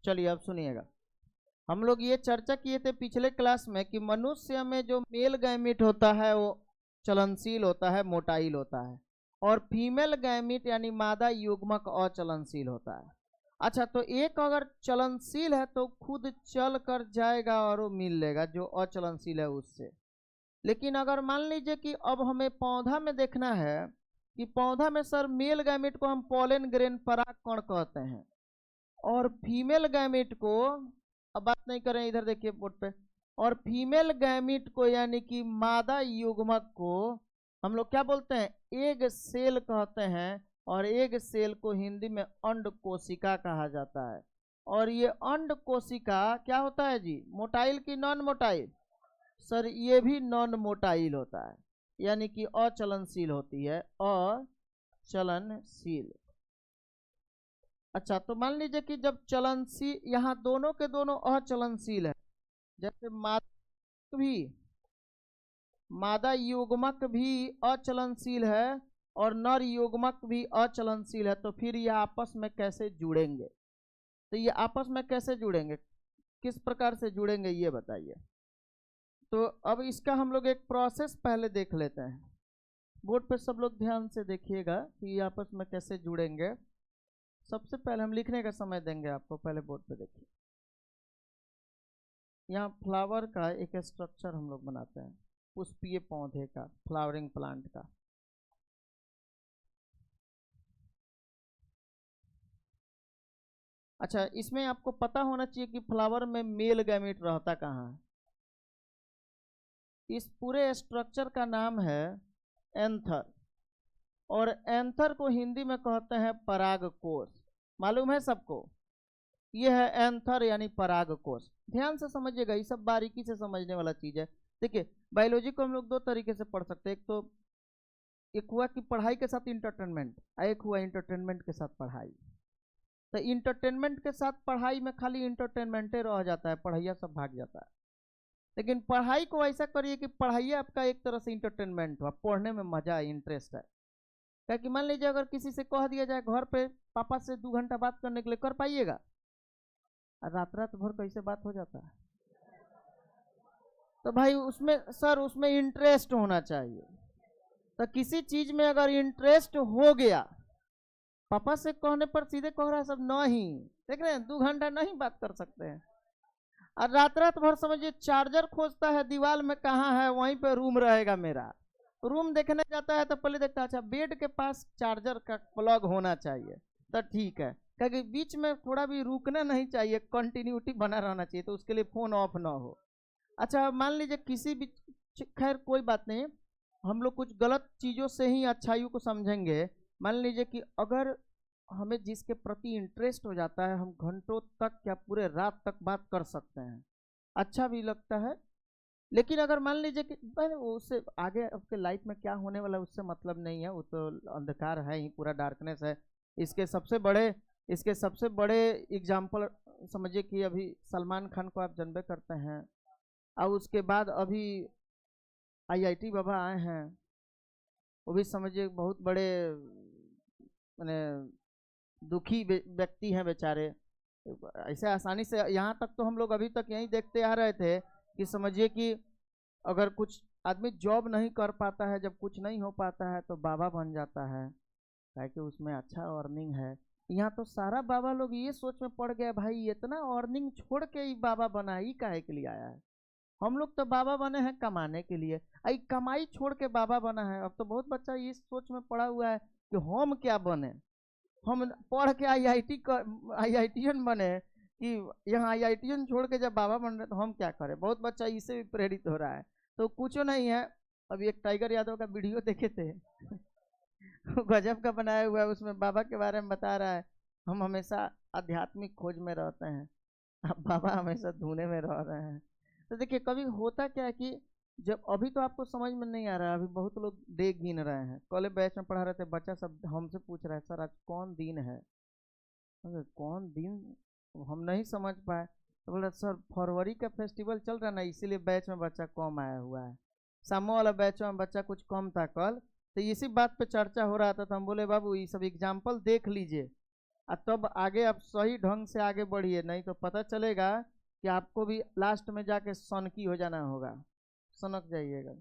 चलिए अब सुनिएगा। हम लोग ये चर्चा किए थे पिछले क्लास में कि मनुष्य में जो मेल गैमीट होता है वो चलनशील होता है, मोटाइल होता है, और फीमेल गैमीट यानी मादा युग्मक अचलनशील होता है। अच्छा, तो एक अगर चलनशील है तो खुद चल कर जाएगा और वो मिल लेगा जो अचलनशील है उससे। लेकिन अगर मान लीजिए कि अब हमें पौधा में देखना है कि पौधा में सर मेल गैमीट को हम पॉलन ग्रेन परागकण कहते हैं, और फीमेल गैमीट को, अब बात नहीं करें, इधर देखिए बोर्ड पे, और फीमेल गैमीट को यानी कि मादा युग्मक को हम लोग क्या बोलते हैं, एग सेल कहते हैं। और एग सेल को हिंदी में अंड कोशिका कहा जाता है। और ये अंड कोशिका क्या होता है जी, मोटाइल की नॉन मोटाइल? सर ये भी नॉन मोटाइल होता है, यानी कि अचलनशील होती है, अचलनशील। अच्छा, तो मान लीजिए कि जब चलनशील, यहाँ दोनों के दोनों अचलनशील है, जैसे मादा युग्मक भी अचलनशील है और नर युग्मक भी अचलनशील है, तो फिर ये आपस में कैसे जुड़ेंगे? तो ये आपस में कैसे जुड़ेंगे, किस प्रकार से जुड़ेंगे ये बताइए। तो अब इसका हम लोग एक प्रोसेस पहले देख लेते हैं। बोर्ड पे सब लोग ध्यान से देखिएगा कि ये आपस में कैसे जुड़ेंगे। सबसे पहले हम लिखने का समय देंगे आपको, पहले बोर्ड पे देखिए। यहाँ फ्लावर का एक स्ट्रक्चर हम लोग बनाते हैं, पुष्पीय पौधे का, फ्लावरिंग प्लांट का। अच्छा, इसमें आपको पता होना चाहिए कि फ्लावर में मेल गैमीट रहता कहाँ है। इस पूरे स्ट्रक्चर का नाम है एंथर, और एंथर को हिंदी में कहते हैं परागकोश। मालूम है सबको? ये है एंथर यानी परागकोश। ध्यान से समझिएगा, ये सब बारीकी से समझने वाला चीज है। देखिए, बायोलॉजी को हम लोग दो तरीके से पढ़ सकते हैं। एक हुआ कि पढ़ाई के साथ इंटरटेनमेंट, एक हुआ इंटरटेनमेंट के साथ पढ़ाई। तो इंटरटेनमेंट के साथ पढ़ाई में खाली इंटरटेनमेंटे रह जाता है, पढ़ाइया सब भाग जाता है। लेकिन पढ़ाई को ऐसा करिए कि पढ़ाइया आपका एक तरह से इंटरटेनमेंट हुआ, पढ़ने में मजा है, इंटरेस्ट है। क्या कि मान लीजिए अगर किसी से कह दिया जाए घर पे पापा से 2 घंटा बात करने के लिए, कर पाइएगा? रात रात भर कैसे बात हो जाता है। तो भाई उसमें सर उसमें इंटरेस्ट होना चाहिए। तो किसी चीज में अगर इंटरेस्ट हो गया, पापा से कहने पर सीधे कह रहा है सब नहीं, देख रहे हैं 2 घंटा नहीं बात कर सकते हैं। और रात रात भर समझिए चार्जर खोजता है दीवार में, कहाँ है, वहीं पे रूम रहेगा मेरा। रूम देखने जाता है तो पहले देखता है अच्छा बेड के पास चार्जर का प्लग होना चाहिए, तो ठीक है, क्योंकि बीच में थोड़ा भी रुकना नहीं चाहिए, कंटिन्यूटी बना रहना चाहिए, तो उसके लिए फोन ऑफ ना हो। अच्छा, मान लीजिए किसी भी, खैर कोई बात नहीं, हम लोग कुछ गलत चीज़ों से ही अच्छाइयों को समझेंगे। मान लीजिए कि अगर हमें जिसके प्रति इंटरेस्ट हो जाता है, हम घंटों तक या पूरे रात तक बात कर सकते हैं, अच्छा भी लगता है। लेकिन अगर मान लीजिए कि उससे आगे आपके लाइफ में क्या होने वाला है उससे मतलब नहीं है, वो तो अंधकार है ही, पूरा डार्कनेस है। इसके सबसे बड़े इसके सबसे बड़े एग्जाम्पल समझिए कि अभी सलमान खान को आप जानबे करते हैं, और उसके बाद अभी आईआईटी बाबा आए हैं, वो भी समझिए बहुत बड़े मैंने दुखी व्यक्ति हैं बेचारे। ऐसे आसानी से यहाँ तक तो हम लोग अभी तक यही देखते आ रहे थे कि समझिए कि अगर कुछ आदमी जॉब नहीं कर पाता है, जब कुछ नहीं हो पाता है तो बाबा बन जाता है, ताकि उसमें अच्छा अर्निंग है। यहाँ तो सारा बाबा लोग ये सोच में पड़ गया, भाई इतना अर्निंग छोड़ के ही बाबा बना, ही काहे के लिए आया है। हम लोग तो बाबा बने हैं कमाने के लिए, आई कमाई छोड़ के बाबा बना है। अब तो बहुत बच्चा इस सोच में पड़ा हुआ है कि हम क्या बने, हम पढ़ के आईआईटीएन बने, कि यहाँ आईआईटीएन छोड़ के जब बाबा बन रहे तो हम क्या करें। बहुत बच्चा इससे भी प्रेरित हो रहा है, तो कुछ नहीं है। अभी एक टाइगर यादव का वीडियो देखे थे गजब का बनाया हुआ है, उसमें बाबा के बारे में बता रहा है, हम हमेशा आध्यात्मिक खोज में रहते हैं, अब बाबा हमेशा धुने में रह रहे हैं। तो देखिए कभी होता क्या है कि जब, अभी तो आपको समझ में नहीं आ रहा है, अभी बहुत लोग डे गिन रहे हैं। कल बैच में पढ़ा रहे थे, बच्चा सब हमसे पूछ रहा है सर आज कौन दिन है, कौन दिन, हम नहीं समझ पाए। तो बोला सर फरवरी का फेस्टिवल चल रहा है ना, इसीलिए बैच में बच्चा कम आया हुआ है, सामने वाला बैच में बच्चा कुछ कम था कल। तो इसी बात पे चर्चा हो रहा था, तो हम बोले बाबू ये सब एग्जाम्पल देख लीजिए, तब आगे आप सही ढंग से आगे बढ़िए, नहीं तो पता चलेगा कि आपको भी लास्ट में जाके सनकी हो जाना होगा, सनक जाइएगा।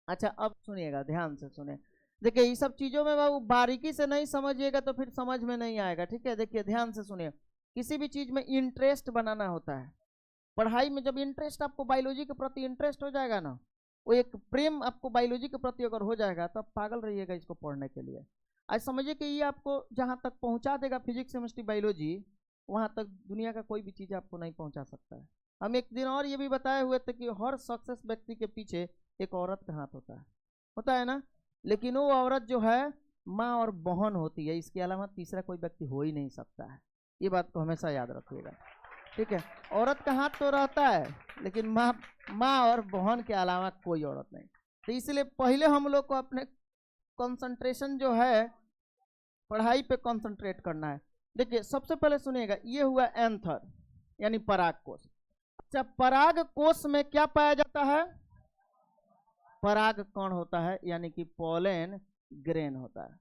अच्छा अब सुनिएगा, ध्यान से सुने। देखिए ये सब चीजों में बाबू बारीकी से नहीं समझिएगा तो फिर समझ में नहीं आएगा, ठीक है। देखिए ध्यान से सुनिए, किसी भी चीज में इंटरेस्ट बनाना होता है। पढ़ाई में जब इंटरेस्ट, आपको बायोलॉजी के प्रति इंटरेस्ट हो जाएगा ना, वो एक प्रेम आपको बायोलॉजी के प्रति अगर हो जाएगा तो आप पागल रहिएगा इसको पढ़ने के लिए। आज समझिए कि ये आपको जहाँ तक पहुँचा देगा फिजिक्स केमिस्ट्री बायोलॉजी, वहाँ तक दुनिया का कोई भी चीज़ आपको नहीं पहुँचा सकता है। हम एक दिन और ये भी बताए हुए थे कि हर सक्सेस व्यक्ति के पीछे एक औरत का हाथ होता है ना, लेकिन वो औरत जो है माँ और बहन होती है, इसके अलावा तीसरा कोई व्यक्ति हो ही नहीं सकता है। ये बात को हमेशा याद रखिएगा, ठीक है। औरत का हाथ तो रहता है, लेकिन माँ और बहन के अलावा कोई औरत नहीं। तो इसलिए पहले हम लोग को अपने कंसंट्रेशन जो है पढ़ाई पे कंसंट्रेट करना है। देखिए सबसे पहले सुनिएगा, ये हुआ एंथर यानी पराग कोश। अच्छा पराग कोश में क्या पाया जाता है? पराग कण होता है, यानी कि पोलन ग्रेन होता है।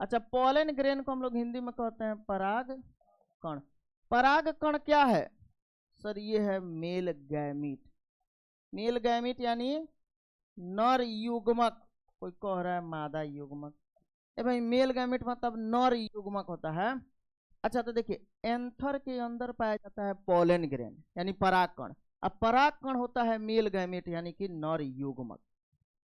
अच्छा पोलन ग्रेन को हम लोग हिंदी में कहते हैं पराग कण। पराग कण क्या है सर? ये है मेल गैमीट। मेल गैमीट यानी नर युग्मक। कोई कह रहा है मादा युग्मक, ए भाई मेल गैमीट मतलब नर युग्मक होता है। अच्छा तो देखिए एंथर के अंदर पाया जाता है पोलन ग्रेन यानी पराग कण। अब पराग कण होता है मेल गैमीट यानी कि नर युग्मक।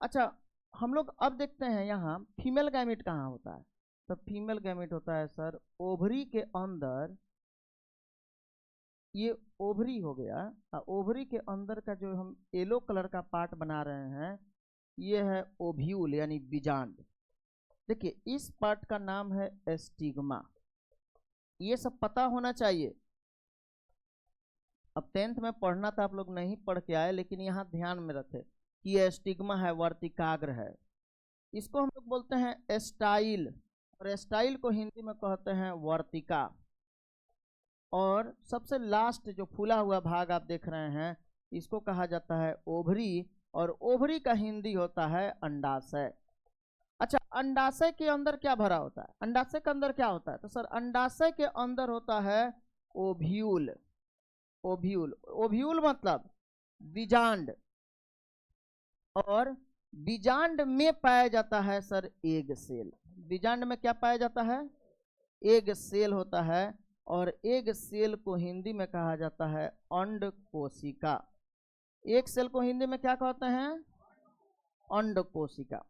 अच्छा हम लोग अब देखते हैं यहाँ फीमेल गैमीट कहाँ होता है। तो फीमेल गैमीट होता है सर ओवरी के अंदर। ये ओवरी हो गया, ओवरी के अंदर का जो हम येलो कलर का पार्ट बना रहे हैं ये है ओव्यूल यानी बीजांड। देखिए इस पार्ट का नाम है एस्टिग्मा। ये सब पता होना चाहिए। अब 10th में पढ़ना था, आप लोग नहीं पढ़ के आए, लेकिन यहाँ ध्यान में रखे कि ये एस्टिग्मा है, वर्तिकाग्र है। इसको हम लोग बोलते हैं एस्टाइल, और एस्टाइल को हिंदी में कहते हैं वर्तिका। और सबसे लास्ट जो फूला हुआ भाग आप देख रहे हैं इसको कहा जाता है ओवरी, और ओवरी का हिंदी होता है अंडाशय। अच्छा अंडाशय के अंदर क्या भरा होता है? अंडाशय के अंदर क्या होता है? तो सर अंडाशय के अंदर होता है ओव्यूल। ओव्यूल, ओव्यूल मतलब बीजांड, और बीजांड में पाया जाता है सर एग सेल। बीजांड में क्या पाया जाता है? एग सेल होता है, और एग सेल को हिंदी में कहा जाता है अंड कोशिका। एक सेल को हिंदी में क्या कहते हैं? अंड कोशिका।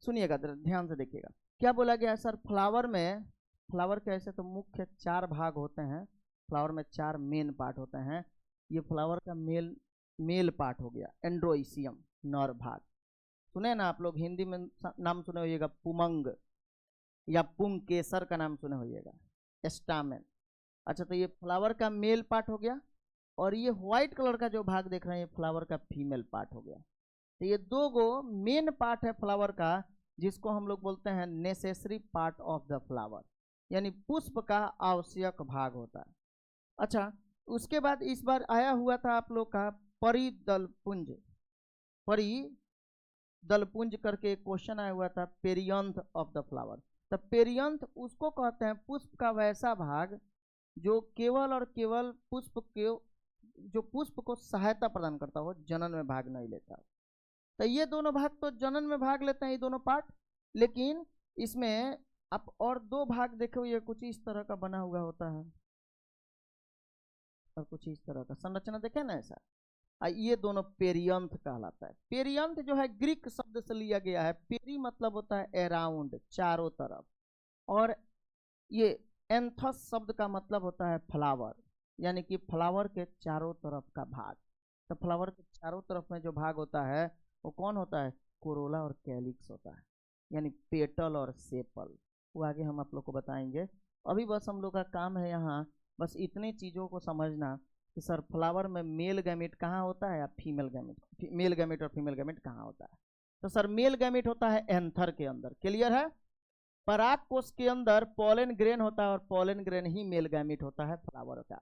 सुनिएगा ध्यान से देखिएगा क्या बोला गया है सर। फ्लावर में, फ्लावर के ऐसे तो मुख्य 4 भाग होते हैं। फ्लावर में 4 मेन पार्ट होते हैं। ये फ्लावर का मेल पार्ट हो गया एंड्रोइसियम, नर भाग। सुने ना आप लोग, हिंदी में नाम सुने होइएगा पुमंग या पुंकेसर का नाम सुने होइएगा, स्टामेन। अच्छा तो ये फ्लावर का मेल पार्ट हो गया, और ये व्हाइट कलर का जो भाग देख रहे हैं ये फ्लावर का फीमेल पार्ट हो गया। तो ये 2 गो मेन पार्ट है फ्लावर का, जिसको हम लोग बोलते हैं necessary part of the flower, यानी पुष्प का आवश्यक भाग होता है। अच्छा उसके बाद इस बार आया हुआ था आप लोग का परिदलपुंज। परिदलपुंज करके एक क्वेश्चन आया हुआ था, पेरियंथ ऑफ द फ्लावर। तो पेरियंथ उसको कहते हैं पुष्प का वैसा भाग जो केवल और केवल पुष्प को सहायता प्रदान करता हो, जनन में भाग नहीं लेता। तो ये दोनों भाग तो जनन में भाग लेते हैं, ये दोनों पार्ट। लेकिन इसमें आप और 2 भाग देखो, ये कुछ इस तरह का बना हुआ होता है और कुछ इस तरह का संरचना देखे ना ऐसा। ये दोनों पेरियंथ कहलाता है। पेरियंथ जो है ग्रीक शब्द से लिया गया है। पेरी मतलब होता है अराउंड, चारों तरफ, और ये एंथस शब्द का मतलब होता है फ्लावर, यानी कि फ्लावर के चारों तरफ का भाग। तो फ्लावर के चारों तरफ में जो भाग होता है वो कौन होता है? कोरोला और कैलिक्स होता है, यानी पेटल और सेपल। वो आगे हम आप लोग को बताएंगे। अभी बस हम लोग का काम है यहाँ बस इतने चीज़ों को समझना कि सर फ्लावर में मेल गैमेट कहाँ होता है या फीमेल गैमेट, मेल गैमेट और फीमेल गैमेट कहाँ होता है। तो सर मेल गैमेट होता है एंथर के अंदर, क्लियर है। पराग कोश के अंदर पोलन ग्रेन होता है, और पोलन ग्रेन ही मेल गैमेट होता है फ्लावर का।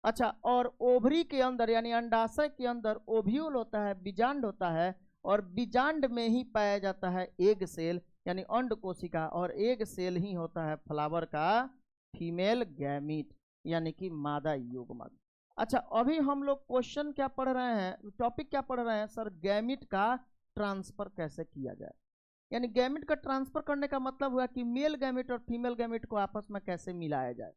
अच्छा और ओवरी के अंदर यानी अंडाशय के अंदर ओव्यूल होता है, बीजांड होता है, और बीजांड में ही पाया जाता है एग सेल यानी अंड कोशिका, और एग सेल ही होता है फ्लावर का फीमेल गैमीट यानी कि मादा युग्मक। अच्छा, अभी हम लोग क्वेश्चन क्या पढ़ रहे हैं, टॉपिक क्या पढ़ रहे हैं सर, गैमीट का ट्रांसफर कैसे किया जाए। यानी गैमीट का ट्रांसफर करने का मतलब हुआ कि मेल गैमीट और फीमेल गैमीट को आपस में कैसे मिलाया जाए।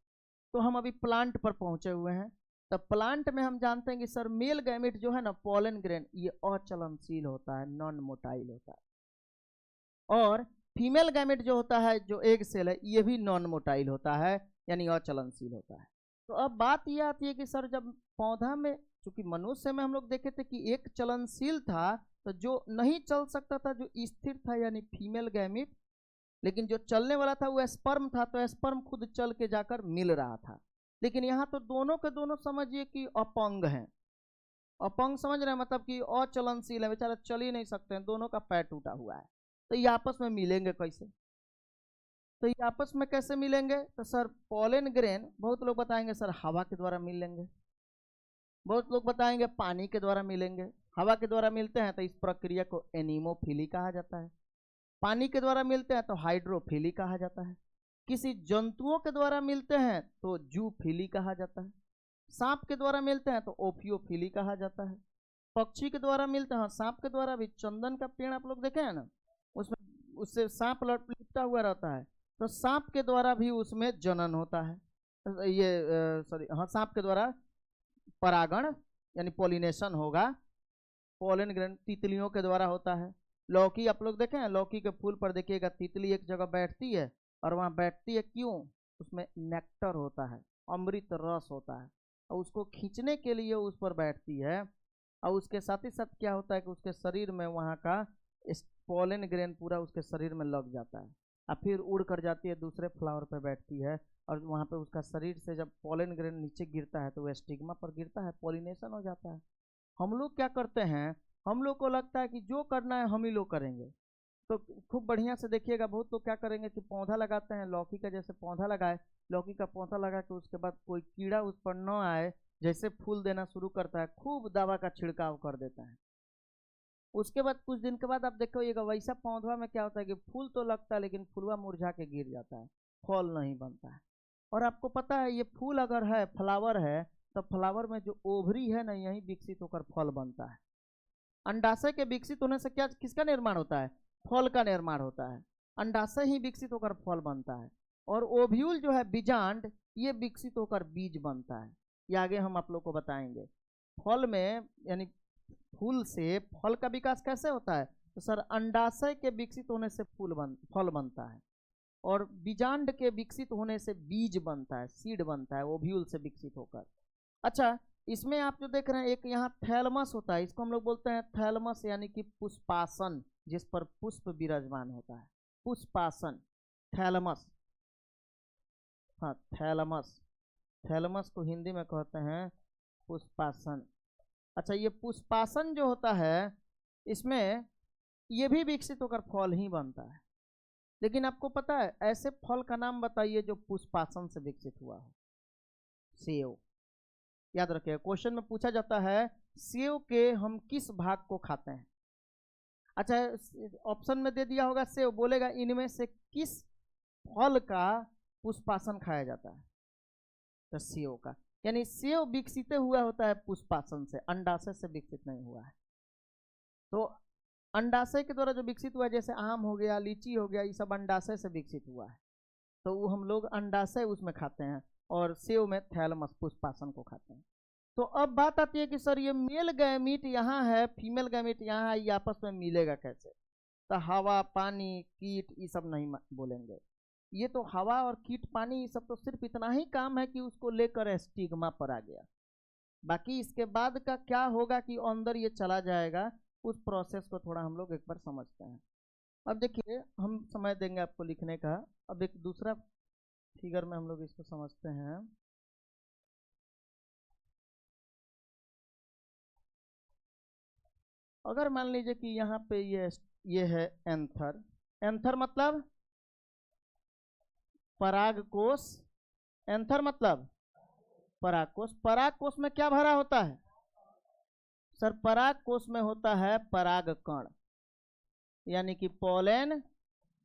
तो हम अभी प्लांट पर पहुंचे हुए हैं। तो प्लांट में हम जानते हैं कि सर मेल गैमीट जो है ना, पोलन ग्रेन, ये अचलनशील होता है, नॉन मोटाइल होता है। और फीमेल गैमेट जो होता है, जो एग सेल है, ये भी नॉन मोटाइल होता है, यानी अचलनशील होता है। तो अब बात ये आती है कि सर जब पौधा में, चूंकि मनुष्य में हम लोग देखे थे कि एक चलनशील था, तो जो नहीं चल सकता था, जो स्थिर था, यानी फीमेल गैमेट, लेकिन जो चलने वाला था वो स्पर्म था, तो स्पर्म खुद चल के जाकर मिल रहा था। लेकिन यहाँ तो दोनों के दोनों समझिए कि अपंग हैं। अपंग समझ रहे हैं, मतलब कि अचलनशील है, बेचारा चल ही नहीं सकते हैं, दोनों का पैर टूटा हुआ है। तो ये आपस में मिलेंगे कैसे? तो ये आपस में कैसे मिलेंगे? तो सर पोलन ग्रेन, बहुत लोग बताएंगे सर हवा के द्वारा मिलेंगे, बहुत लोग बताएंगे पानी के द्वारा मिलेंगे। हवा के द्वारा मिलते हैं तो इस प्रक्रिया को एनीमोफिली कहा जाता है। पानी के द्वारा मिलते हैं तो हाइड्रोफिली कहा जाता है। किसी जंतुओं के द्वारा मिलते हैं तो जूफिली कहा जाता है। सांप के द्वारा मिलते हैं तो ओपियोफिली कहा जाता है। पक्षी के द्वारा मिलते हैं, सांप के द्वारा भी, चंदन का पेड़ आप लोग देखे हैं ना, उसमें उससे सांप लिपटा हुआ रहता है, तो सांप के द्वारा भी उसमें जनन होता है। ये सॉरी, हाँ, सांप के द्वारा परागण यानी पोलिनेशन होगा। पोलन ग्रेन तितलियों के द्वारा होता है। लौकी आप लोग देखें हैं, लौकी के फूल पर देखिएगा तितली एक जगह बैठती है, और वहाँ बैठती है क्यों? उसमें नेक्टर होता है, अमृत रस होता है, और उसको खींचने के लिए उस पर बैठती है। और उसके साथ ही साथ क्या होता है कि उसके शरीर में वहाँ का पोलन ग्रेन पूरा उसके शरीर में लग जाता है, और फिर उड़ कर जाती है दूसरे फ्लावर पर बैठती है, और वहाँ पे उसका शरीर से जब पोलन ग्रेन नीचे गिरता है तो वह स्टिग्मा पर गिरता है, पोलिनेशन हो जाता है। हम लोग क्या करते हैं, हम लोग को लगता है कि जो करना है हम ही लोग करेंगे। तो खूब बढ़िया से देखिएगा, बहुत लोग क्या करेंगे कि पौधा लगाते हैं, लौकी का जैसे पौधा लगाए, लौकी का पौधा लगा के उसके बाद कोई कीड़ा उस पर न आए, जैसे फूल देना शुरू करता है, खूब दवा का छिड़काव कर देता है। उसके बाद कुछ दिन के बाद आप देखो वैसा पौधा में क्या होता है कि फूल तो लगता है, लेकिन फुलवा मुरझा के गिर जाता है, फल नहीं बनता है। और आपको पता है ये फूल अगर है, फ्लावर है, तो फ्लावर में जो ओवरी है ना, यही विकसित होकर फल बनता है। अंडाशय के विकसित होने से क्या, किसका निर्माण होता है? फल का निर्माण होता है। अंडाशय ही विकसित होकर फल बनता है। और ओव्यूल जो है, बीजांड, ये विकसित होकर बीज बनता है। ये आगे हम आप लोग को बताएंगे। फल में यानी फूल से फल का विकास कैसे होता है? तो सर अंडाशय के विकसित होने से फल बनता है, और बीजांड के विकसित होने से बीज बनता है, सीड बनता है, ओव्यूल से विकसित होकर। अच्छा, इसमें आप जो देख रहे हैं, एक यहाँ थैलमस होता है, इसको हम लोग बोलते हैं थैलमस, यानी कि पुष्पासन, जिस पर पुष्प विराजमान होता है, पुष्पासन, थैलमस। हाँ, थैलमस, थैलमस को हिंदी में कहते हैं पुष्पासन। अच्छा, ये पुष्पासन जो होता है, इसमें ये भी विकसित होकर फल ही बनता है। लेकिन आपको पता है ऐसे फल का नाम बताइए जो पुष्पासन से विकसित हुआ हो? सेव। याद रखिए, क्वेश्चन में पूछा जाता है सेव के हम किस भाग को खाते हैं। अच्छा, ऑप्शन में दे दिया होगा सेव, बोलेगा इनमें से किस फल का पुष्पासन खाया जाता है? तो सेव का, यानी सेव विकसित हुआ होता है पुष्पासन से, अंडाशय से विकसित नहीं हुआ है। तो अंडाशय के द्वारा जो विकसित हुआ है, जैसे आम हो गया, लीची हो गया, ये सब अंडाशय से विकसित हुआ है, तो वो हम लोग अंडाशय उसमें खाते हैं, और सेव में थैलमस, पुष्पासन को खाते हैं। तो अब बात आती है कि सर ये मेल गैमीट यहाँ है, फीमेल गैमीट यहाँ है, ये आपस में मिलेगा कैसे? तो हवा, पानी, कीट, ये सब नहीं बोलेंगे। ये तो हवा और कीट, पानी, ये सब तो सिर्फ इतना ही काम है कि उसको लेकर स्टिग्मा पर आ गया। बाकी इसके बाद का क्या होगा कि अंदर ये चला जाएगा, उस प्रोसेस को थोड़ा हम लोग एक बार समझते हैं। अब देखिए, हम समय देंगे आपको लिखने का। अब एक दूसरा फिगर में हम लोग इसको समझते हैं। अगर मान लीजिए कि यहाँ पे ये है एंथर। एंथर मतलब परागकोश, एंथर मतलब परागकोश। परागकोश में क्या भरा होता है सर? परागकोश में होता है परागकण, यानी कि पोलन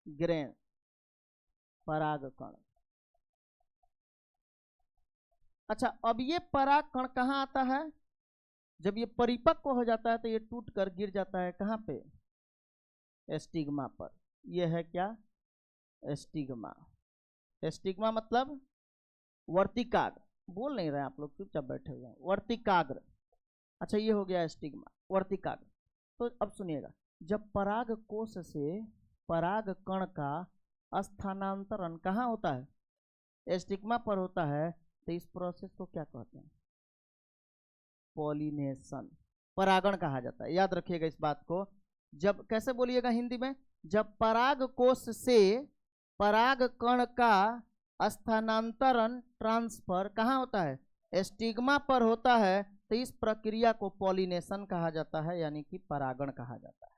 ग्रेन, परागकण। अच्छा, अब ये परागकण कहाँ आता है? जब ये परिपक्व हो जाता है तो ये टूट कर गिर जाता है कहाँ पे? एस्टिग्मा पर। ये है क्या? एस्टिग्मा। एस्टिग्मा मतलब वर्तिकाग्र। बोल नहीं रहे आप लोग, चुपचाप बैठे हुए हैं। वर्तिकाग्र। अच्छा, ये हो गया एस्टिग्मा, वर्तिकाग्र। तो अब सुनिएगा, जब पराग कोश से पराग कण का स्थानांतरण कहाँ होता है? एस्टिग्मा पर होता है। तो इस प्रोसेस को क्या कहते हैं? पॉलिनेशन, परागण कहा जाता है। याद रखिएगा इस बात को। जब, कैसे बोलिएगा हिंदी में? जब पराग कोश से पराग कण का स्थानांतरण, ट्रांसफर कहाँ होता है? एस्टिग्मा पर होता है। तो इस प्रक्रिया को पॉलिनेशन कहा जाता है, यानी कि परागण कहा जाता है।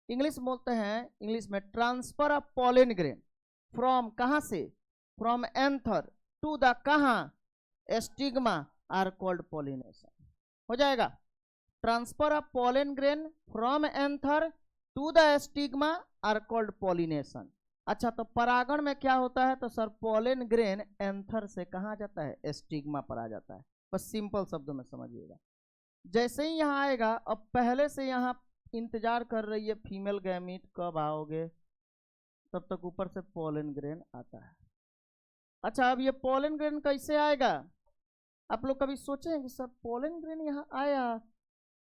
इंग्लिश बोलते हैं, इंग्लिश में transfer of pollen grain from, कहाँ से? फ्रॉम एंथर टू द कहाँ? Stigma are called pollination. हो जाएगा, transfer of pollen grain from anther to the stigma are called pollination. अच्छा, तो परागण में क्या होता है? तो सर पॉलन ग्रेन एंथर से कहाँ जाता है? एस्टिग्मा पर आ जाता है। बस सिंपल शब्दों में समझिएगा। जैसे ही यहाँ आएगा, अब पहले से यहाँ इंतजार कर रही है फीमेल गैमीट, कब आओगे, तब तक ऊपर से पॉलन ग्रेन आता है। अच्छा, अब ये पॉलन ग्रेन कैसे आएगा? आप लोग कभी सोचे हैं कि सर पॉलन ग्रेन यहाँ आया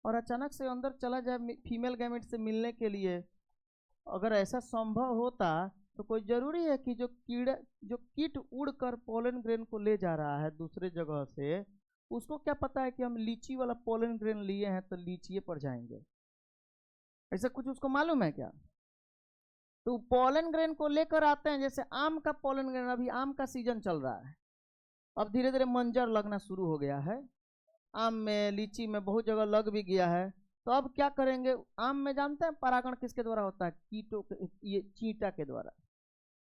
और अचानक से अंदर चला जाए फीमेल गैमेट से मिलने के लिए? अगर ऐसा संभव होता तो कोई जरूरी है कि जो कीट उड़कर पॉलन ग्रेन को ले जा रहा है दूसरे जगह से, उसको क्या पता है कि हम लीची वाला पॉलन ग्रेन लिए हैं तो लीचिए पर जाएंगे? ऐसा कुछ उसको मालूम है क्या? तो पॉलन ग्रेन को लेकर आते हैं। जैसे आम का पॉलन ग्रेन, अभी आम का सीजन चल रहा है, अब धीरे धीरे मंजर लगना शुरू हो गया है। आम में, लीची में बहुत जगह लग भी गया है। तो अब क्या करेंगे? आम में जानते हैं परागण किसके द्वारा होता है? कीटों के, ये चींटा के द्वारा।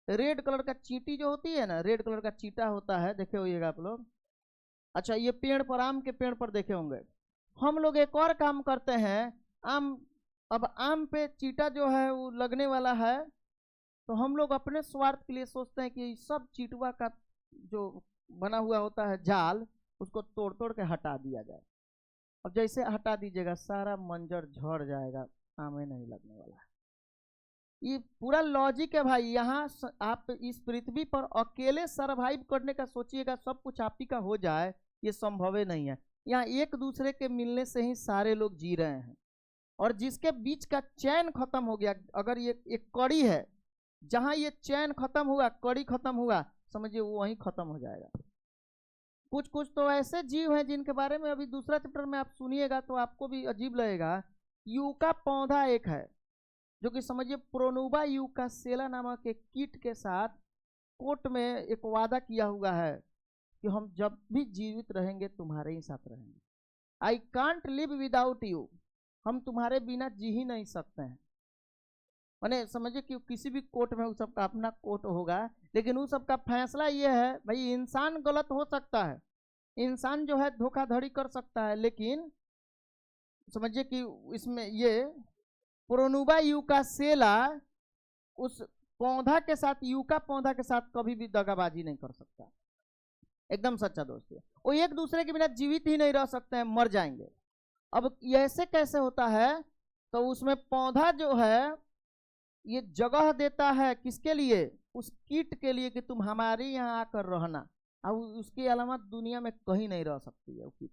रेड कलर का चींटी जो होती है ना, रेड कलर का चींटा होता है, देखे होइएगा आप लोग। अच्छा, ये पेड़ पर, आम के पेड़ पर देखे होंगे। हम लोग एक और काम करते हैं, आम, अब आम पे चींटा जो है वो लगने वाला है, तो हम लोग अपने स्वार्थ के लिए सोचते हैं कि सब चींटुआ का जो बना हुआ होता है जाल, उसको तोड़ तोड़ के हटा दिया जाए। अब जैसे हटा दीजिएगा सारा मंजर झड़ जाएगा, आमे नहीं लगने वाला है। ये पूरा लॉजिक है भाई। यहाँ आप इस पृथ्वी पर अकेले सरवाइव करने का सोचिएगा, सब कुछ आप ही का हो जाए, ये संभव ही नहीं है। यहाँ एक दूसरे के मिलने से ही सारे लोग जी रहे हैं। और जिसके बीच का चैन खत्म हो गया, अगर ये एक कड़ी है, जहां ये चैन खत्म हुआ, कड़ी खत्म हुआ, समझिए वो वहीं खत्म हो जाएगा। कुछ कुछ तो ऐसे जीव हैं जिनके बारे में अभी दूसरा चैप्टर में आप सुनिएगा तो आपको भी अजीब लगेगा। यूका पौधा एक है जो कि समझिए प्रोनुबा यूकासेला नामक एक कीट के साथ कोर्ट में एक वादा किया हुआ है कि हम जब भी जीवित रहेंगे तुम्हारे ही साथ रहेंगे। I can't live without you, हम तुम्हारे बिना जी ही नहीं सकते हैं। मैंने समझिए कि किसी भी कोर्ट में उस सबका अपना कोर्ट होगा, लेकिन उस सबका फैसला ये है भाई, इंसान गलत हो सकता है, इंसान जो है धोखाधड़ी कर सकता है, लेकिन समझिए कि इसमें ये प्रोनुबा यूकासेला उस पौधा के साथ, यूका पौधा के साथ कभी भी दगाबाजी नहीं कर सकता। एकदम सच्चा दोस्त है। वो एक दूसरे के बिना जीवित ही नहीं रह सकते हैं, मर जाएंगे। अब ऐसे कैसे होता है? तो उसमें पौधा जो है ये जगह देता है किसके लिए? उस कीट के लिए कि तुम हमारे यहाँ आकर रहना, और उसके अलावा दुनिया में कहीं नहीं रह सकती है वो कीट।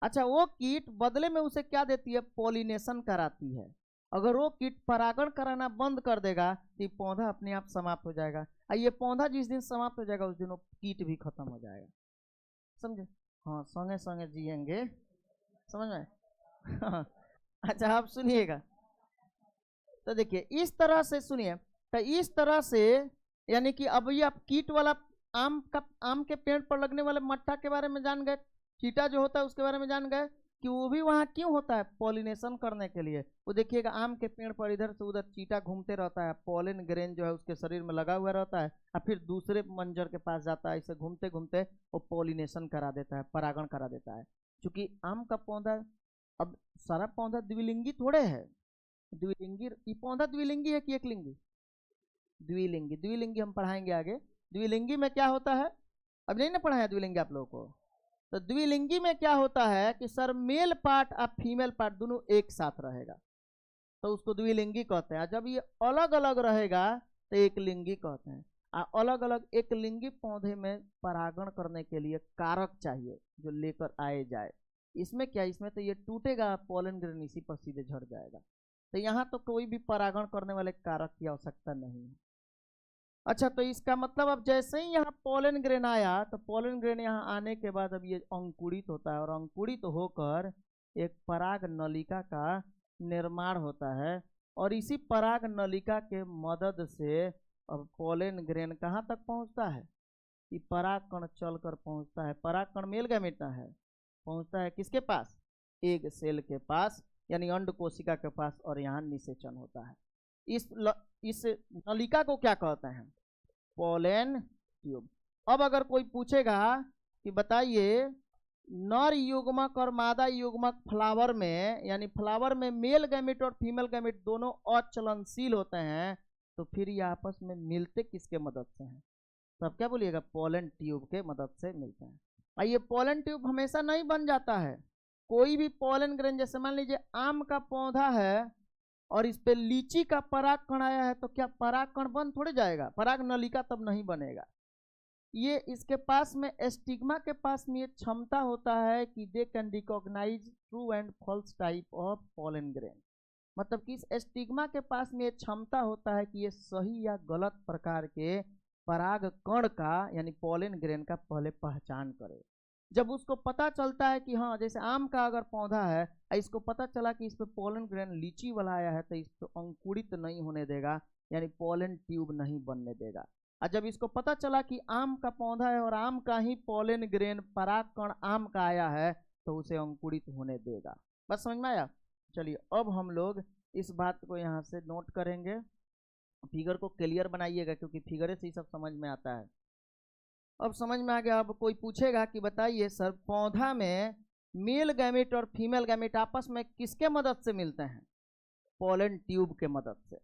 अच्छा, वो कीट बदले में उसे क्या देती है? पॉलिनेशन कराती है। अगर वो कीट परागण कराना बंद कर देगा तो ये पौधा अपने आप समाप्त हो जाएगा। और ये पौधा जिस दिन समाप्त हो जाएगा उस दिन वो कीट भी खत्म हो जाएगा। समझे? हाँ, संगे संगे जिएंगे, समझ में? अच्छा, आप सुनिएगा। तो देखिए इस तरह से सुनिए, तो इस तरह से यानी कि अब ये आप कीट वाला आम के पेड़ पर लगने वाले मट्टा के बारे में जान गए, चीटा जो होता है उसके बारे में जान गए कि वो भी वहाँ क्यों होता है? पॉलिनेशन करने के लिए। वो देखिएगा आम के पेड़ पर इधर से उधर चीटा घूमते रहता है, पॉलन ग्रेन जो है उसके शरीर में लगा हुआ रहता है, और फिर दूसरे मंजर के पास जाता है, इसे घूमते घूमते वो पॉलिनेशन करा देता है, परागण करा देता है। क्योंकि आम का पौधा, अब सारा पौधा द्विलिंगी थोड़े है, द्विलिंगी, ये पौधा द्विलिंगी है कि एक लिंगी? द्विलिंगी। द्विलिंगी हम पढ़ाएंगे आगे। द्विलिंगी में क्या होता है, अब नहीं ना पढ़ाया द्विलिंगी आप लोगों को? तो द्विलिंगी में क्या होता है कि सर मेल पार्ट और फीमेल पार्ट दोनों एक साथ रहेगा, तो उसको द्विलिंगी कहते हैं। जब ये अलग अलग रहेगा तो एक लिंगी कहते हैं। अलग अलग एक लिंगी पौधे में परागण करने के लिए कारक चाहिए जो लेकर आए जाए। इसमें क्या, इसमें तो ये टूटेगा, पोलन ग्रेन इसी पर सीधे झड़ जाएगा। तो यहाँ तो कोई भी परागण करने वाले कारक की आवश्यकता नहीं है। अच्छा, तो इसका मतलब अब जैसे ही यहाँ पोलन ग्रेन आया तो पोलन ग्रेन यहाँ आने के बाद अब ये अंकुरित होता है और अंकुरित होकर एक पराग नलिका का निर्माण होता है और इसी पराग नलिका के मदद से अब पोलन ग्रेन कहाँ तक पहुँचता है कि पराग कण चलकर पहुँचता है। पराग कण मेल गैमेट है, पहुँचता है किसके पास, एग सेल के पास यानी अंड कोशिका के पास, और यहाँ निषेचन होता है। इस नलिका को क्या कहते हैं, पोलन ट्यूब। अब अगर कोई पूछेगा कि बताइए नर युग्मक और मादा युग्मक फ्लावर में, यानी फ्लावर में मेल गैमेट और फीमेल गैमेट दोनों अचलनशील होते हैं, तो फिर ये आपस में मिलते किसके मदद से हैं, तो आप क्या बोलिएगा, पोलन ट्यूब के मदद से मिलते हैं। और ये पोलन ट्यूब हमेशा नहीं बन जाता है। कोई भी पोलन ग्रेन, जैसे मान लीजिए आम का पौधा है और इस पे लीची का पराग कण आया है, तो क्या पराग कण बन थोड़े जाएगा, पराग नलिका तब नहीं बनेगा। ये इसके पास में एस्टिग्मा के पास में ये क्षमता होता है कि they can recognise true and false type of pollen grain. मतलब कि इस एस्टिग्मा के पास में ये क्षमता होता है कि ये सही या गलत प्रकार के पराग कण का यानी पोलन ग्रेन का पहले पहचान करे। जब उसको पता चलता है कि हाँ, जैसे आम का अगर पौधा है, इसको पता चला कि इस पे पोलन ग्रेन लीची वाला आया है, तो इसको अंकुरित नहीं होने देगा, यानी पोलन ट्यूब नहीं बनने देगा। और जब इसको पता चला कि आम का पौधा है और आम का ही पोलन ग्रेन पराग कण आम का आया है, तो उसे अंकुरित होने देगा। बस समझ में आया। चलिए अब हम लोग इस बात को यहाँ से नोट करेंगे, फिगर को क्लियर बनाइएगा क्योंकि फिगर से ही सब समझ में आता है। अब समझ में आ गया। अब कोई पूछेगा कि बताइए सर पौधा में मेल गैमेट और फीमेल गैमेट आपस में किसके मदद से मिलते हैं, पोलन ट्यूब के मदद से।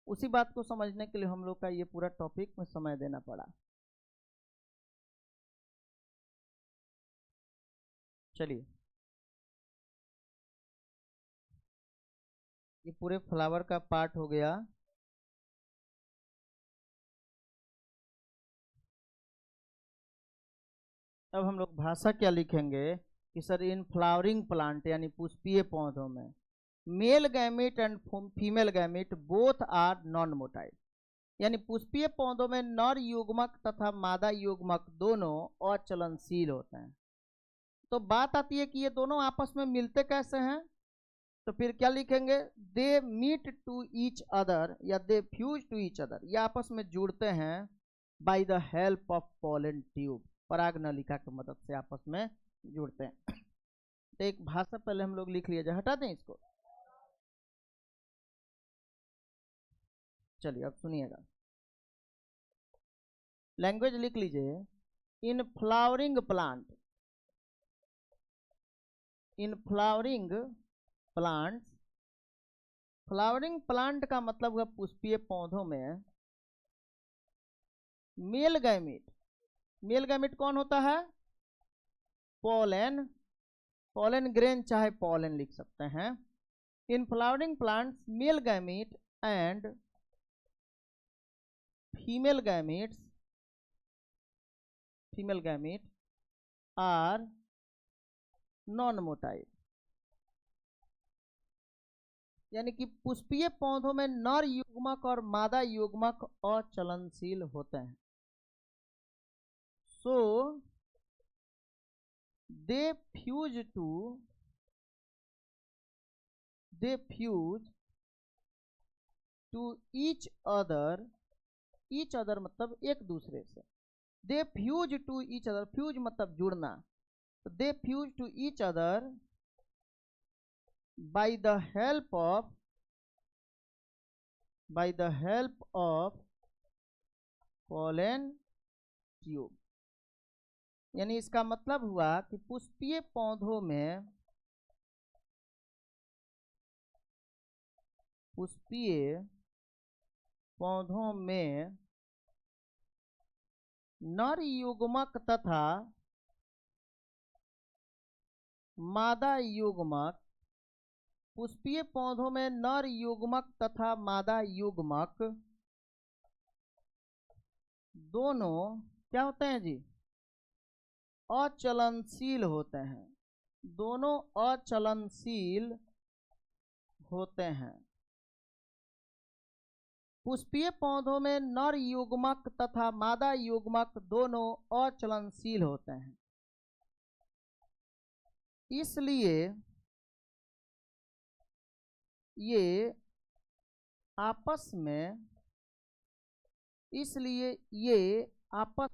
उसी बात को समझने के लिए हम लोग का ये पूरा टॉपिक में समय देना पड़ा। चलिए, ये पूरे फ्लावर का पार्ट हो गया। अब हम लोग भाषा क्या लिखेंगे कि सर इन फ्लावरिंग प्लांट यानी पुष्पीय पौधों में male gamete and female gamete both are non motile, यानी पुष्पीय पौधों में नर युग्मक तथा मादा युग्मक दोनों अचलनशील होते हैं। तो बात आती है कि ये दोनों आपस में मिलते कैसे हैं, तो फिर क्या लिखेंगे, they meet to each other या they fuse to each other, ये आपस में जुड़ते हैं by the help of pollen tube, पराग नलिका की मदद से आपस में जुड़ते हैं। तो एक भाषा पहले हम लोग लिख लिया जाए, हटा दें इसको। चलिए अब सुनिएगा, लैंग्वेज लिख लीजिए, in flowering plant, in flowering plants, flowering plant का मतलब हुआ पुष्पीय पौधों में मेल गैमेट, मेल गैमेट कौन होता है, पोलन, पोलन ग्रेन चाहे पोलन लिख सकते हैं। In flowering plants male gamete and female gametes, female gamete are non motile, यानी कि पुष्पीय पौधों में नर युग्मक और मादा युग्मक अचलनशील होते हैं। So they fuse to each other, each other मतलब एक दूसरे से, they fuse to each other, fuse मतलब जुड़ना, they fuse to each other by the help of pollen tube. यानी इसका मतलब हुआ कि पुष्पीय पौधों में, पुष्पीय पौधों में नर युग्मक तथा मादा युग्मक, पुष्पीय पौधों में नर युग्मक तथा मादा युग्मक दोनों क्या होते हैं जी? अचलनशील होते हैं। दोनों अचलनशील होते हैं। पुष्पीय पौधों में नर युग्मक तथा मादा युग्मक दोनों अचलनशील होते हैं। इसलिए ये आपस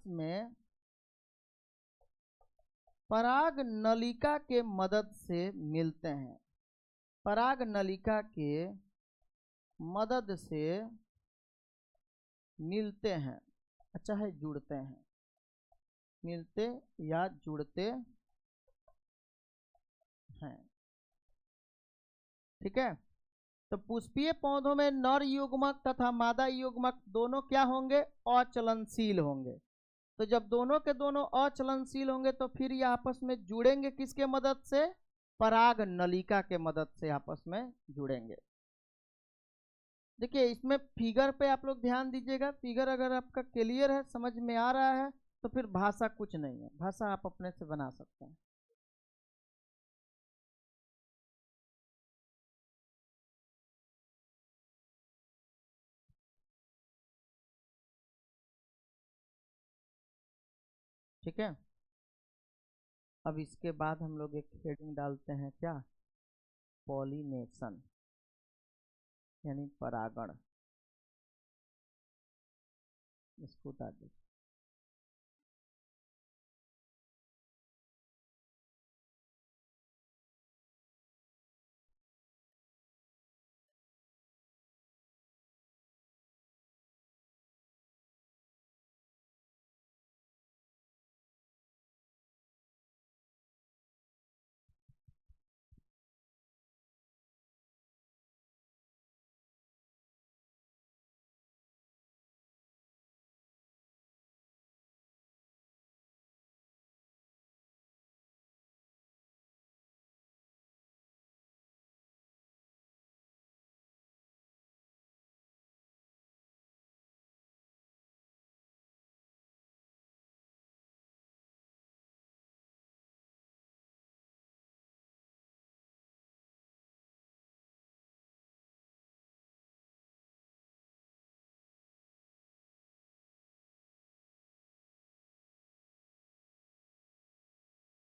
में पराग नलिका के मदद से मिलते हैं। पराग नलिका के मदद से मिलते हैं, अच्छा है जुड़ते हैं, मिलते या जुड़ते हैं। ठीक है, तो पुष्पीय पौधों में नर युग्मक तथा मादा युग्मक दोनों क्या होंगे? अचलनशील होंगे। तो जब दोनों के दोनों अचलनशील होंगे तो फिर ये आपस में जुड़ेंगे किसके मदद से? पराग नलिका के मदद से आपस में जुड़ेंगे। देखिए इसमें फिगर पे आप लोग ध्यान दीजिएगा। फिगर अगर आपका क्लियर है, समझ में आ रहा है, तो फिर भाषा कुछ नहीं है, भाषा आप अपने से बना सकते हैं। ठीक है, अब इसके बाद हम लोग एक हेडिंग डालते हैं, क्या? पॉलिनेशन यानी परागण। इसको उतार दीजिए।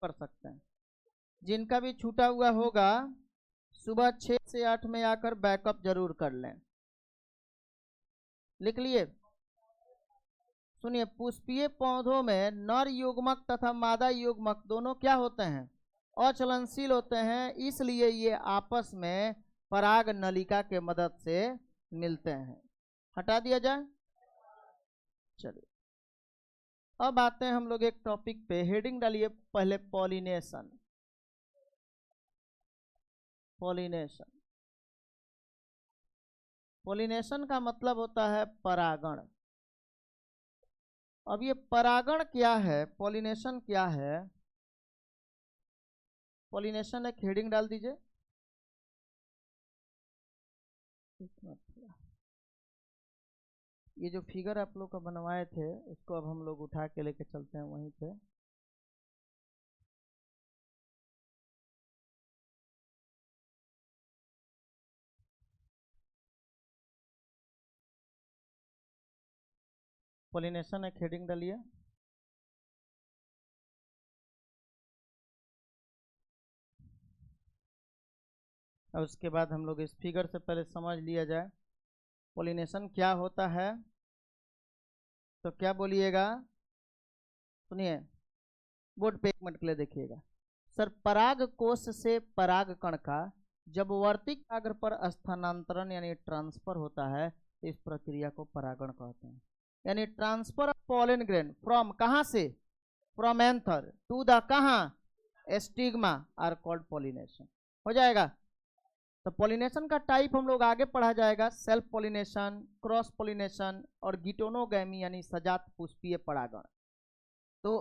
कर सकते हैं, जिनका भी छूटा हुआ होगा सुबह 6 से 8 में आकर बैकअप जरूर कर लें। लिख लिए? सुनिए, पुष्पीय पौधों में नर युग्मक तथा मादा युग्मक दोनों क्या होते हैं? अचलनशील होते हैं। इसलिए ये आपस में पराग नलिका के मदद से मिलते हैं। हटा दिया जाए। चलिए अब आते हैं हम लोग एक टॉपिक पे। हेडिंग डालिए पहले, पॉलिनेशन। पॉलिनेशन, पॉलिनेशन का मतलब होता है परागण। अब ये परागण क्या है, पॉलिनेशन क्या है? पॉलिनेशन एक हेडिंग डाल दीजिए। ये जो फिगर आप लोग का बनवाए थे उसको अब हम लोग उठा के लेके चलते हैं वहीं पे। पॉलिनेशन एक हेडिंग डालिए। और उसके बाद हम लोग इस फिगर से पहले समझ लिया जाए पॉलिनेशन क्या होता है। तो क्या बोलिएगा? सुनिए, बोर्ड पे 1 मिनट के लिए देखिएगा। सर, पराग कोश से पराग कण का जब वर्तिक अग्र पर स्थानांतरण यानी ट्रांसफर होता है तो इस प्रक्रिया को परागण कहते हैं। यानी transfer of pollen grain from, कहां से? फ्रॉम एंथर टू द कहां? Stigma are called pollination. हो जाएगा। तो पॉलिनेशन का टाइप हम लोग आगे पढ़ा जाएगा, सेल्फ पॉलिनेशन, क्रॉस पॉलिनेशन और गिटोनोगैमी यानी सजात पुष्पीय परागण। तो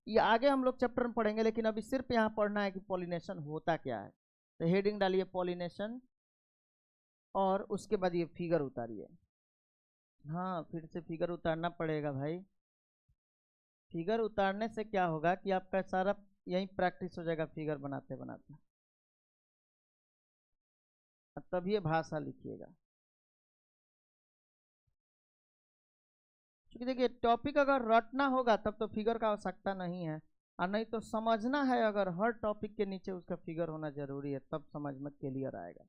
ये आगे हम लोग चैप्टर में पढ़ेंगे, लेकिन अभी सिर्फ यहाँ पढ़ना है कि पॉलिनेशन होता क्या है। तो हेडिंग डालिए पॉलिनेशन, और उसके बाद ये फिगर उतारिए। हाँ, फिर से फिगर उतारना पड़ेगा भाई। फिगर उतारने से क्या होगा कि आपका सारा यही प्रैक्टिस हो जाएगा फिगर बनाते बनाते, तब ये भाषा लिखिएगा। क्योंकि देखिए टॉपिक अगर रटना होगा तब तो फिगर का आवश्यकता नहीं है, और नहीं तो समझना है, अगर हर टॉपिक के नीचे उसका फिगर होना जरूरी है, तब समझ में क्लियर आएगा।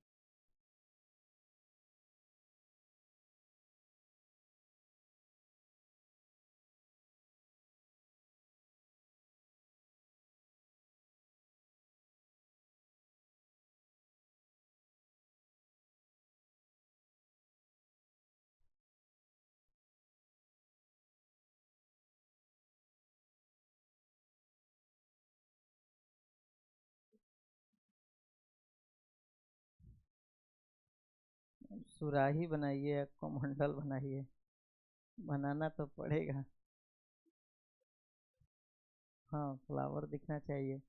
सुराही बनाइए, कमंडल बनाइए, बनाना तो पड़ेगा। हाँ, फ्लावर दिखना चाहिए।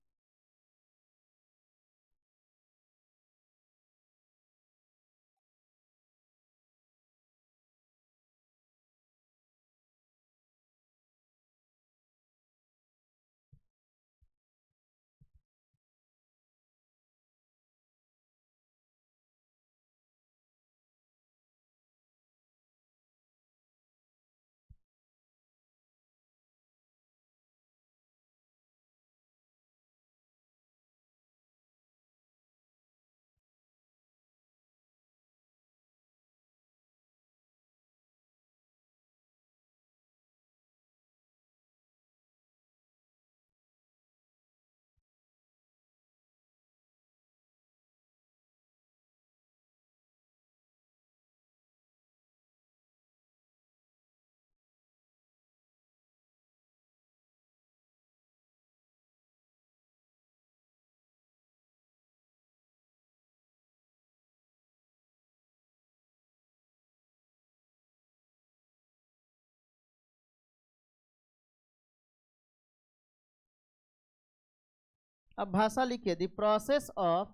अब भाषा लिखिए, the process of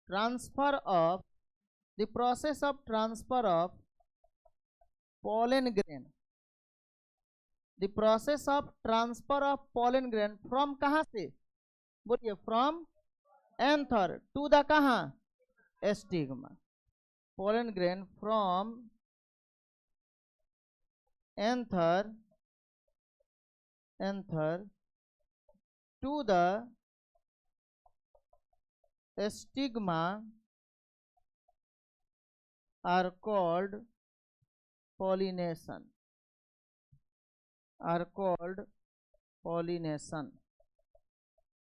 transfer of the process of transfer of pollen grain, the process of transfer of pollen grain from कहां से, बोलिए, फ्रॉम एंथर टू द कहां, stigma. pollen grain from anther to the stigma are called pollination,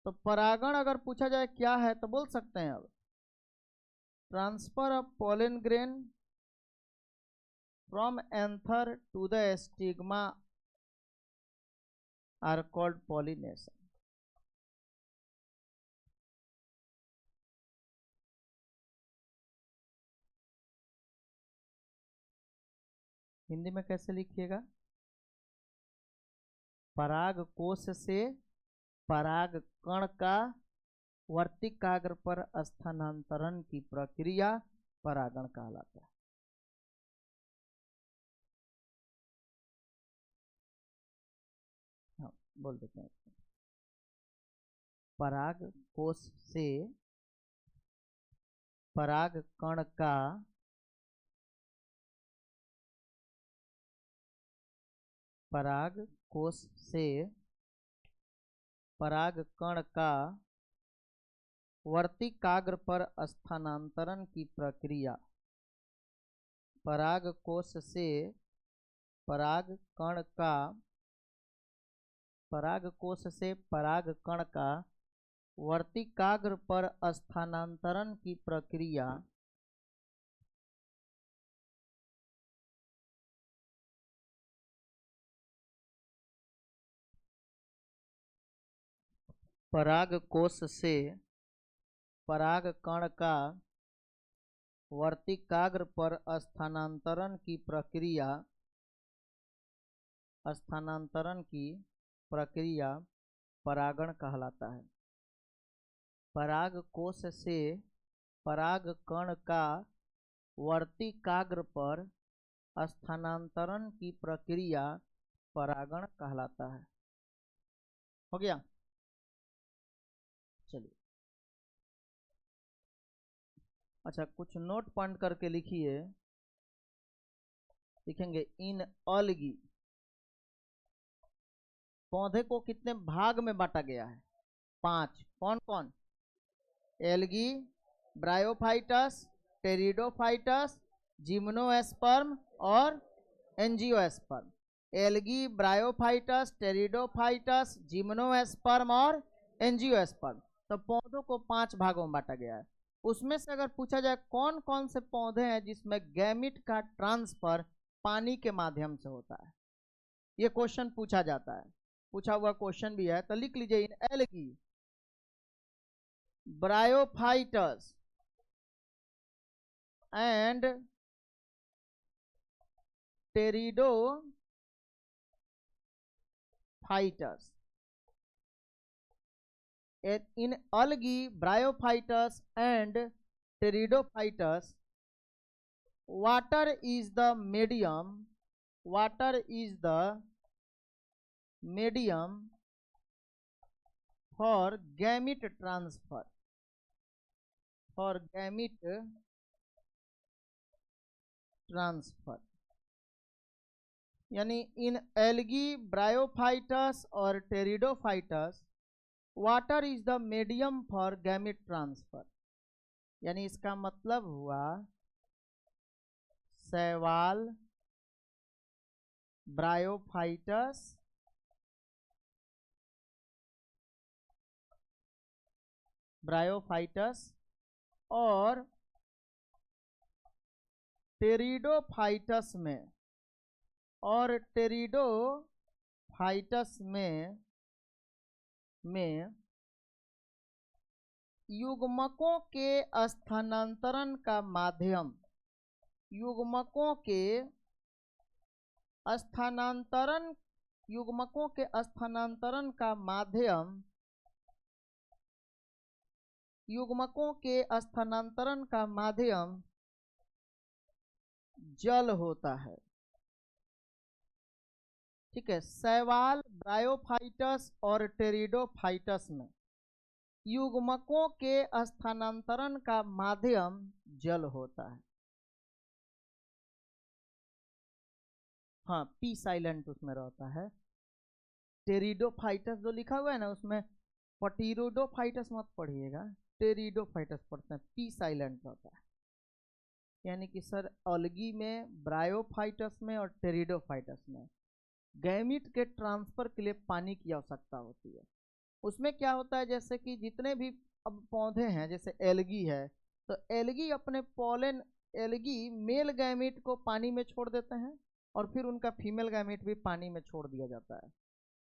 तो परागण अगर पूछा जाए क्या है तो बोल सकते हैं, अब transfer of pollen grain from anther to the stigma are called pollination। Hindi में कैसे लिखिएगा, पराग कोश से पराग कण का वर्तिकाग्र पर स्थानांतरण की प्रक्रिया परागण कहलाता है। हाँ, बोल देते हैं, पराग कोश से पराग कण का पराग कोश से पराग कण का वर्तिकाग्र पर स्थानांतरण की प्रक्रिया, पराग कोश से पराग कण का पराग कोश से पराग कण का वर्तिकाग्र पर स्थानांतरण की प्रक्रिया पराग कोश से पराग कण का वर्तिकाग्र पर स्थानांतरण की प्रक्रिया स्थानांतरण की प्रक्रिया परागण कहलाता है। पराग कोश से पराग कण का वर्तिकाग्र पर स्थानांतरण की प्रक्रिया परागण कहलाता है। हो गया? चलिए, अच्छा कुछ नोट पॉइंट करके लिखिए। लिखेंगे इन अलगी पौधे को कितने भाग में बांटा गया है? 5। कौन कौन? एल्गी, ब्रायोफाइटस, टेरिडोफाइटस, जिम्नोएस्पर्म और एंजियोस्पर्म। एल्गी, ब्रायोफाइटस, टेरिडोफाइटस, जिम्नोएस्पर्म और एंजियोस्पर्म। तो पौधों को 5 भागों में बांटा गया है। उसमें से अगर पूछा जाए कौन कौन से पौधे हैं जिसमें गैमिट का ट्रांसफर पानी के माध्यम से होता है, ये क्वेश्चन पूछा जाता है। पूछा हुआ क्वेश्चन भी है, तो लिख लीजिए in algae, bryophytes and pteridophytes, in algae, bryophytes and pteridophytes, water is the medium for gamete transfer, यानी इन एल्गी, ब्रायोफाइटस और pteridophytes water is the medium for gamete transfer. यानी इसका मतलब हुआ शैवाल, ब्रायोफाइटस और टेरिडोफाइटस में युग्मकों के स्थानांतरण का माध्यम, युग्मकों के स्थानांतरण का माध्यम जल होता है। ठीक है, शैवाल, ब्रायोफाइटस और टेरिडोफाइटस में युग्मकों के स्थानांतरण का माध्यम जल होता है। हाँ, पी साइलेंट उसमें रहता है। टेरिडोफाइटस जो लिखा हुआ है ना, उसमें पटीरोडोफाइटस मत पढ़िएगा, टेरिडोफाइटस पढ़ते हैं, पी साइलेंट रहता है। यानी कि सर अलगी में, ब्रायोफाइटस में और टेरिडोफाइटस में गैमिट के ट्रांसफर के लिए पानी की आवश्यकता होती है। उसमें क्या होता है, जैसे कि जितने भी अब पौधे हैं, जैसे एल्गी है, तो एल्गी अपने पोलन, एल्गी मेल गैमिट को पानी में छोड़ देते हैं और फिर उनका फीमेल गैमिट भी पानी में छोड़ दिया जाता है।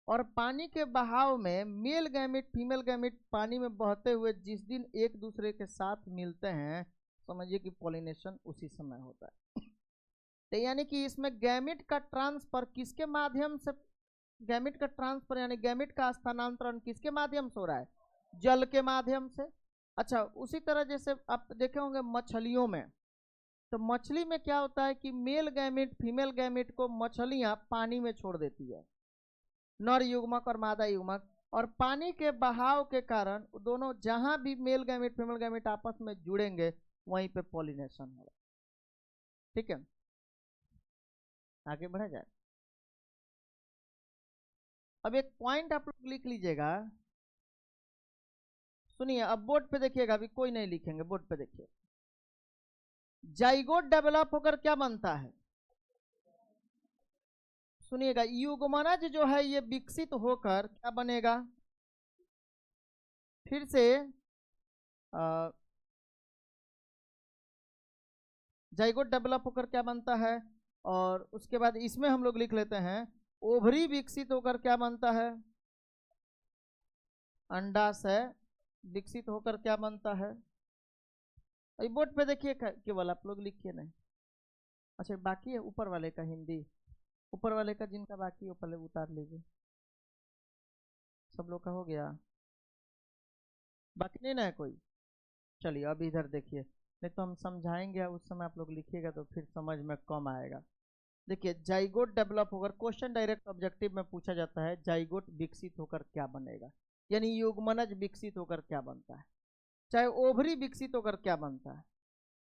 और पानी के बहाव में मेल गैमिट, फीमेल गैमिट पानी में बहते हुए जिस दिन एक दूसरे के साथ मिलते हैं, समझिए कि पॉलिनेशन उसी समय होता है। तो यानी कि इसमें गैमिट का ट्रांसफर किसके माध्यम से, गैमिट का ट्रांसफर यानी गैमिट का स्थानांतरण किसके माध्यम से हो रहा है? जल के माध्यम से। अच्छा, उसी तरह जैसे आप देखे होंगे मछलियों में, तो मछली में क्या होता है कि मेल गैमिट फीमेल गैमिट को मछलियां पानी में छोड़ देती है, नर युग्मक और मादा युग्मक, और पानी के बहाव के कारण दोनों जहां भी मेल गैमिट फीमेल गैमिट आपस में जुड़ेंगे वहीं पे पॉलिनेशन होगा। ठीक है, आगे बढ़ा जाए। अब एक पॉइंट आप लोग लिख लीजिएगा, सुनिए, अब बोर्ड पे देखिएगा, अभी कोई नहीं लिखेंगे, बोर्ड पे देखिए। जाइगोट डेवलप होकर क्या बनता है? सुनिएगा, युग्मनज जो है ये विकसित होकर क्या बनेगा? फिर से जाइगोट डेवलप होकर क्या बनता है, और उसके बाद इसमें हम लोग लिख लेते हैं ओवरी विकसित होकर क्या बनता है? अंडाशय विकसित होकर क्या बनता है? बोर्ड पे देखिए, केवल आप लोग लिखिए नहीं। अच्छा, बाकी है ऊपर वाले का हिंदी, ऊपर वाले का जिनका बाकी वो पहले उतार लीजिए। सब लोग का हो गया, बाकी नहीं ना है कोई? चलिए अब इधर देखिए, नहीं तो हम समझाएंगे उस समय आप लोग लिखिएगा तो फिर समझ में कम आएगा। देखिए जाइगोट डेवलप होकर, क्वेश्चन डायरेक्ट ऑब्जेक्टिव में पूछा जाता है जाइगोट विकसित होकर क्या बनेगा, यानी युग्मनज विकसित होकर क्या बनता है, चाहे ओवरी विकसित होकर क्या बनता है।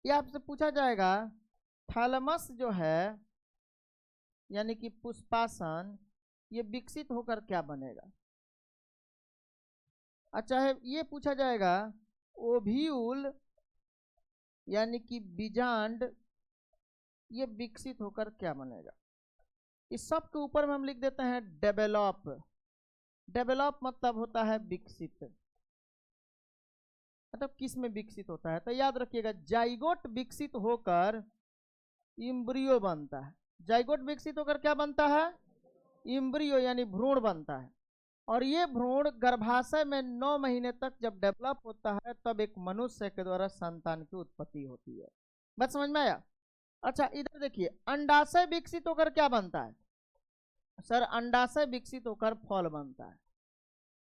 ये आपसे पूछा जाएगा थैलेमस जो है यानी कि पुष्पासन, ये विकसित होकर क्या बनेगा। अच्छा है, ये पूछा जाएगा ओव्यूल यानी कि बीजांड, ये विकसित होकर क्या बनेगा। इस सब के ऊपर में हम लिख देते हैं डेवलप। डेवलप मतलब होता है विकसित, मतलब किस में विकसित होता है, तो याद रखिएगा जाइगोट विकसित होकर इम्ब्रियो बनता है। जाइगोट विकसित होकर क्या बनता है, इम्ब्रियो यानी भ्रूण बनता है। और ये भ्रूण गर्भाशय में 9 महीने तक जब डेवलप होता है तब एक मनुष्य के द्वारा संतान की उत्पत्ति होती है। बात समझ में आया? अच्छा इधर देखिए, अंडाशय विकसित होकर क्या बनता है सर, अंडाशय विकसित होकर फल बनता है।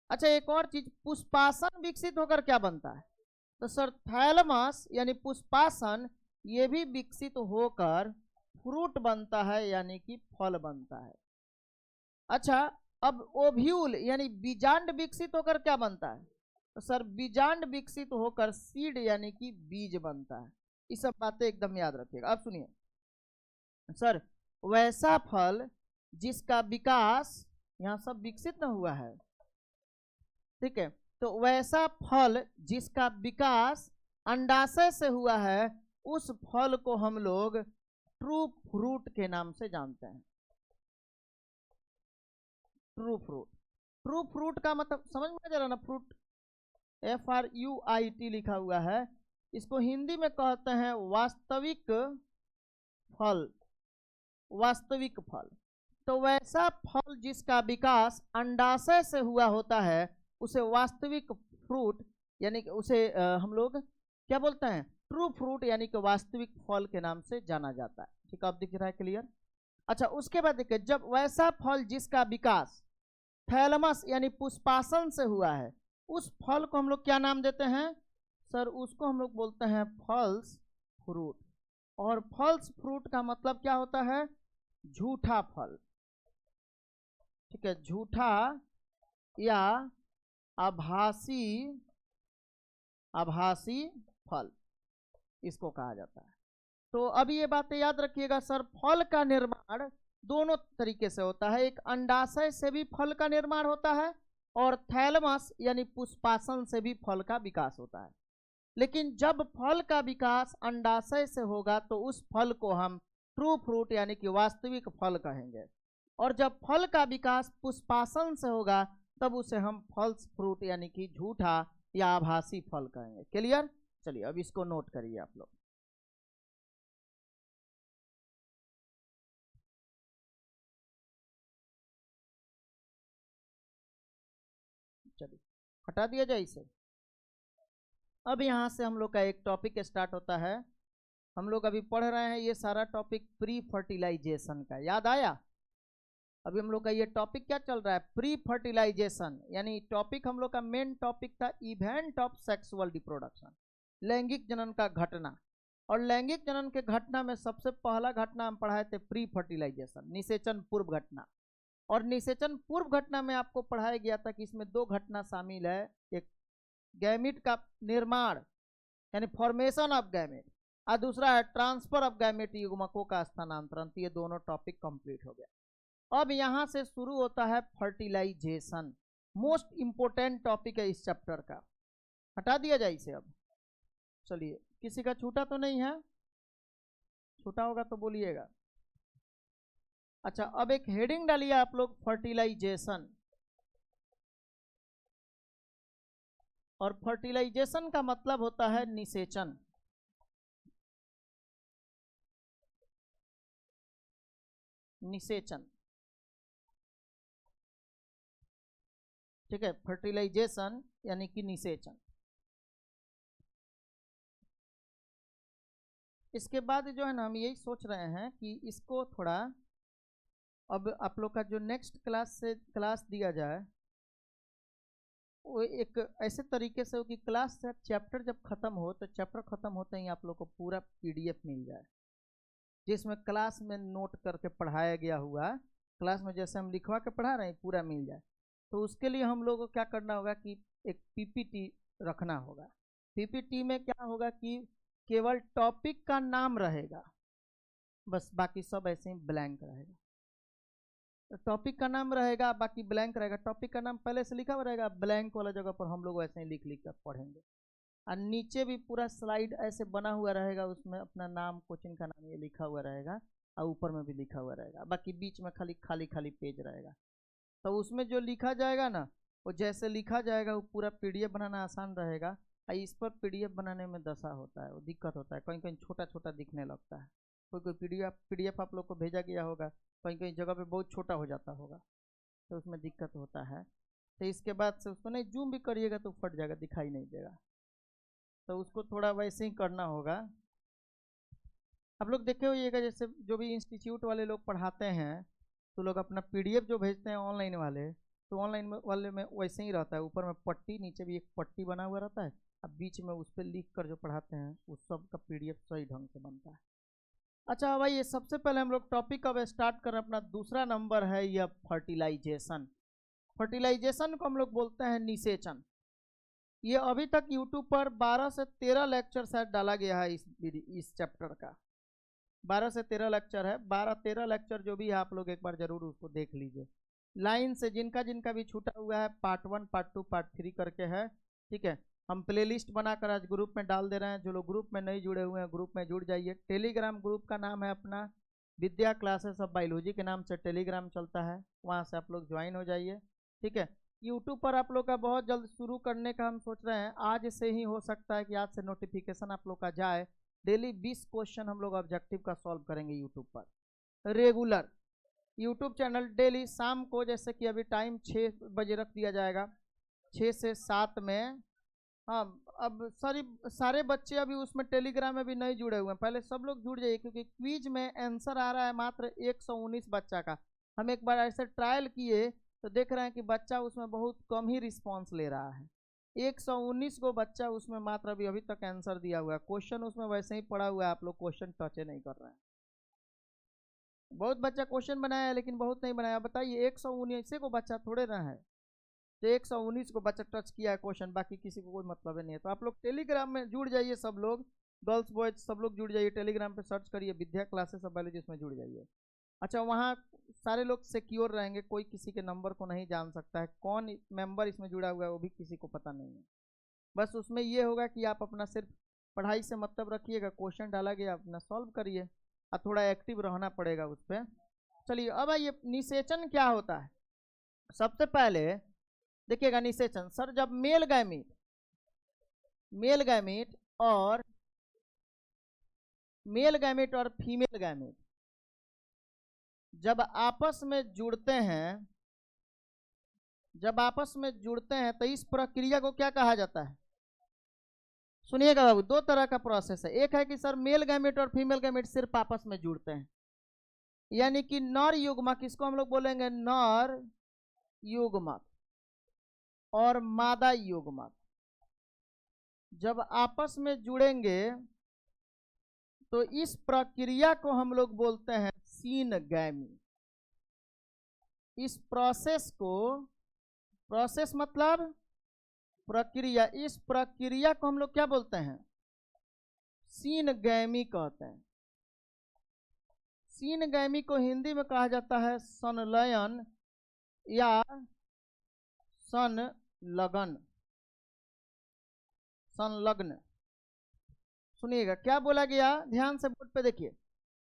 अच्छा एक और चीज, पुष्पासन विकसित होकर क्या बनता है, तो सर थैलमस यानी पुष्पासन ये भी विकसित होकर फ्रूट बनता है यानी कि फल बनता है। अच्छा अब ओव्यूल यानी बीजांड विकसित होकर क्या बनता है, तो सर बीजांड विकसित होकर सीड यानी कि बीज बनता है। ये सब बातें एकदम याद रखिएगा। अब सुनिए सर, वैसा फल जिसका विकास, यहाँ सब विकसित न हुआ है, ठीक है, तो वैसा फल जिसका विकास अंडाशय से हुआ है उस फल को हम लोग ट्रू फ्रूट के नाम से जानते हैं। ट्रू फ्रूट, ट्रू फ्रूट का मतलब समझ में आ जा रहा ना, फ्रूट FRUIT लिखा हुआ है, इसको हिंदी में कहते हैं वास्तविक फल। वास्तविक फल, तो वैसा फल जिसका विकास अंडाशय से हुआ होता है उसे वास्तविक फ्रूट यानी कि उसे हम लोग क्या बोलते हैं, ट्रू फ्रूट यानी कि वास्तविक फल के नाम से जाना जाता है। ठीक है, अब दिख रहा है क्लियर? अच्छा उसके बाद देखिए, जब वैसा फल जिसका विकास थैलमस यानी पुष्पासन से हुआ है उस फल को हम लोग क्या नाम देते हैं सर, उसको हम लोग बोलते हैं फल्स फ्रूट। और फल्स फ्रूट का मतलब क्या होता है, झूठा फल। ठीक है, झूठा या आभासी, आभासी फल इसको कहा जाता है। तो अब ये बातें याद रखिएगा सर, फल का निर्माण दोनों तरीके से होता है, एक अंडाशय से भी फल का निर्माण होता है और थैलमस यानी पुष्पासन से भी फल का विकास होता है। लेकिन जब फल का विकास अंडाशय से होगा तो उस फल को हम ट्रू फ्रूट यानी कि वास्तविक फल कहेंगे, और जब फल का विकास पुष्पासन से होगा तब उसे हम फल्स फ्रूट यानी कि झूठा या आभासी फल कहेंगे। क्लियर? चलिए अब इसको नोट करिए आप लोग। चलिए हटा दिया जाए इसे। अब यहाँ से हम लोग का एक टॉपिक स्टार्ट होता है। हम लोग अभी पढ़ रहे हैं ये सारा टॉपिक प्री फर्टिलाइजेशन का, याद आया? अभी हम लोग का ये टॉपिक क्या चल रहा है, प्री फर्टिलाइजेशन, यानी टॉपिक हम लोग का मेन टॉपिक था इवेंट ऑफ सेक्सुअल रिप्रोडक्शन, लैंगिक जनन का घटना। और लैंगिक जनन के घटना में सबसे पहला घटना हम पढ़ाए थे प्री फर्टिलाइजेशन, निषेचन पूर्व घटना। और निषेचन पूर्व घटना में आपको पढ़ाया गया था कि इसमें 2 घटना शामिल है, एक गैमिट का निर्माण यानी फॉर्मेशन ऑफ गैमेट, और दूसरा है ट्रांसफर ऑफ गैमेट युग्मकों का स्थानांतरण। तो ये दोनों टॉपिक कंप्लीट हो गया। अब यहां से शुरू होता है फर्टिलाइजेशन, मोस्ट इंपोर्टेंट टॉपिक है इस चैप्टर का। हटा दिया जाए इसे अब। चलिए, किसी का छूटा तो नहीं है? छूटा होगा तो बोलिएगा। अच्छा अब एक हेडिंग डालिए आप लोग, फर्टिलाइजेशन। और फर्टिलाइजेशन का मतलब होता है निषेचन। निषेचन, ठीक है, फर्टिलाइजेशन यानी कि निषेचन। इसके बाद जो है ना हम यही सोच रहे हैं कि इसको थोड़ा अब आप लोग का जो नेक्स्ट क्लास दिया जाए वो एक ऐसे तरीके से हो कि क्लास से चैप्टर जब खत्म हो तो चैप्टर खत्म होते ही आप लोग को पूरा पीडीएफ मिल जाए, जिसमें क्लास में नोट करके पढ़ाया गया हुआ, क्लास में जैसे हम लिखवा के पढ़ा रहे हैं पूरा मिल जाए। तो उसके लिए हम लोगों को क्या करना होगा कि एक पीपीटी रखना होगा। पीपीटी में क्या होगा कि केवल टॉपिक का नाम रहेगा, बस बाकी सब ऐसे ही ब्लैंक रहेगा। टॉपिक का नाम रहेगा, बाकी ब्लैंक रहेगा। टॉपिक का नाम पहले से लिखा हुआ रहेगा, ब्लैंक वाला जगह पर हम लोग ऐसे ही लिख लिख कर पढ़ेंगे। और नीचे भी पूरा स्लाइड ऐसे बना हुआ रहेगा, उसमें अपना नाम, कोचिंग का नाम ये लिखा हुआ रहेगा, और ऊपर में भी लिखा हुआ रहेगा। बाकी बीच में खाली खाली खाली पेज रहेगा। तो उसमें जो लिखा जाएगा ना, वो जैसे लिखा जाएगा वो पूरा पीडीएफ बनाना आसान रहेगा। और इस पर पीडीएफ बनाने में दशा होता है, वो दिक्कत होता है, कहीं कहीं छोटा छोटा दिखने लगता है। कोई कोई पीडीएफ आप लोग को भेजा गया होगा, कहीं कहीं जगह पे बहुत छोटा हो जाता होगा, तो उसमें दिक्कत होता है। तो इसके बाद से उसको नहीं जूम भी करिएगा तो फट जाएगा, दिखाई नहीं देगा। तो उसको थोड़ा वैसे ही करना होगा। आप लोग देखे होइएगा जैसे जो भी इंस्टीट्यूट वाले लोग पढ़ाते हैं तो लोग अपना पीडीएफ जो भेजते हैं ऑनलाइन वाले, तो ऑनलाइन वाले में वैसे ही रहता है, ऊपर में पट्टी, नीचे भी एक पट्टी बना हुआ रहता है, अब बीच में उस पर लिख कर जो पढ़ाते हैं उस सब का पीडीएफ सही ढंग से बनता है। अच्छा भाई, ये सबसे पहले हम लोग टॉपिक अब स्टार्ट कर रहे हैं। अपना दूसरा नंबर है यह फर्टिलाइजेशन। फर्टिलाइजेशन को हम लोग बोलते हैं निषेचन। ये अभी तक यूट्यूब पर 12 से 13 लेक्चर शायद डाला गया है इस चैप्टर का। 12 से 13 लेक्चर है, 12-13 लेक्चर जो भी है आप लोग एक बार जरूर उसको देख लीजिए लाइन से। जिनका जिनका भी छूटा हुआ है पार्ट 1, पार्ट 2, पार्ट 3 करके है, ठीक है। हम प्लेलिस्ट बनाकर आज ग्रुप में डाल दे रहे हैं। जो लोग ग्रुप में नहीं जुड़े हुए हैं ग्रुप में जुड़ जाइए। टेलीग्राम ग्रुप का नाम है अपना विद्या क्लासेस ऑफ बायोलॉजी के नाम से टेलीग्राम चलता है, वहाँ से आप लोग ज्वाइन हो जाइए, ठीक है। यूट्यूब पर आप लोग का बहुत जल्द शुरू करने का हम सोच रहे हैं, आज से ही हो सकता है कि आज से नोटिफिकेशन आप लोग का जाए। डेली 20 क्वेश्चन हम लोग ऑब्जेक्टिव का सॉल्व करेंगे यूट्यूब पर रेगुलर। यूट्यूब चैनल डेली शाम को, जैसे कि अभी टाइम 6 बजे रख दिया जाएगा, 6 से 7 में। हाँ, अब सारे बच्चे अभी उसमें टेलीग्राम में भी नहीं जुड़े हुए हैं, पहले सब लोग जुड़ जाइए, क्योंकि क्विज में आंसर आ रहा है मात्र 119 बच्चा का। हम एक बार ऐसे ट्रायल किए तो देख रहे हैं कि बच्चा उसमें बहुत कम ही रिस्पॉन्स ले रहा है। 119 को बच्चा उसमें मात्र अभी तक आंसर दिया हुआ है। क्वेश्चन उसमें वैसे ही पड़ा हुआ है, आप लोग क्वेश्चन टच नहीं कर रहे हैं। बहुत बच्चा क्वेश्चन बनाया है लेकिन बहुत नहीं बनाया। बताइए 119 को बच्चा थोड़े ना है, तो 119 को बच्चा टच किया है क्वेश्चन, बाकी किसी को कोई मतलब नहीं है। तो आप लोग टेलीग्राम में जुड़ जाइए, सब लोग, गर्ल्स बॉयज सब लोग जुड़ जाइए। टेलीग्राम पे सर्च करिए विद्या क्लासेस ऑफ बायोलॉजी, इसमें जुड़ जाइए। अच्छा, वहाँ सारे लोग सिक्योर रहेंगे, कोई किसी के नंबर को नहीं जान सकता है, कौन मेंबर इसमें जुड़ा हुआ है वो भी किसी को पता नहीं है। बस उसमें ये होगा कि आप अपना सिर्फ पढ़ाई से मतलब रखिएगा, क्वेश्चन डाला गया अपना सॉल्व करिए, और थोड़ा एक्टिव रहना पड़ेगा उस पर। चलिए अब आइए, निषेचन क्या होता है। सबसे पहले देखिएगा निषेचन, सर जब मेल गैमीट और फीमेल गैमीट जब आपस में जुड़ते हैं तो इस प्रक्रिया को क्या कहा जाता है। सुनिएगा बाबू, दो तरह का प्रोसेस है। एक है कि सर मेल गैमीट और फीमेल गैमीट सिर्फ आपस में जुड़ते हैं, यानी कि नर युग्मक, इसको हम लोग बोलेंगे नर युग्मक और मादा युग्मक जब आपस में जुड़ेंगे तो इस प्रक्रिया को हम लोग बोलते हैं सीनगैमी। इस प्रोसेस मतलब प्रक्रिया, इस प्रक्रिया को हम लोग क्या बोलते हैं, सीनगैमी कहते हैं। सीनगैमी को हिंदी में कहा जाता है संलयन या संलग्न। सुनिएगा क्या बोला गया, ध्यान से बोर्ड पे देखिए।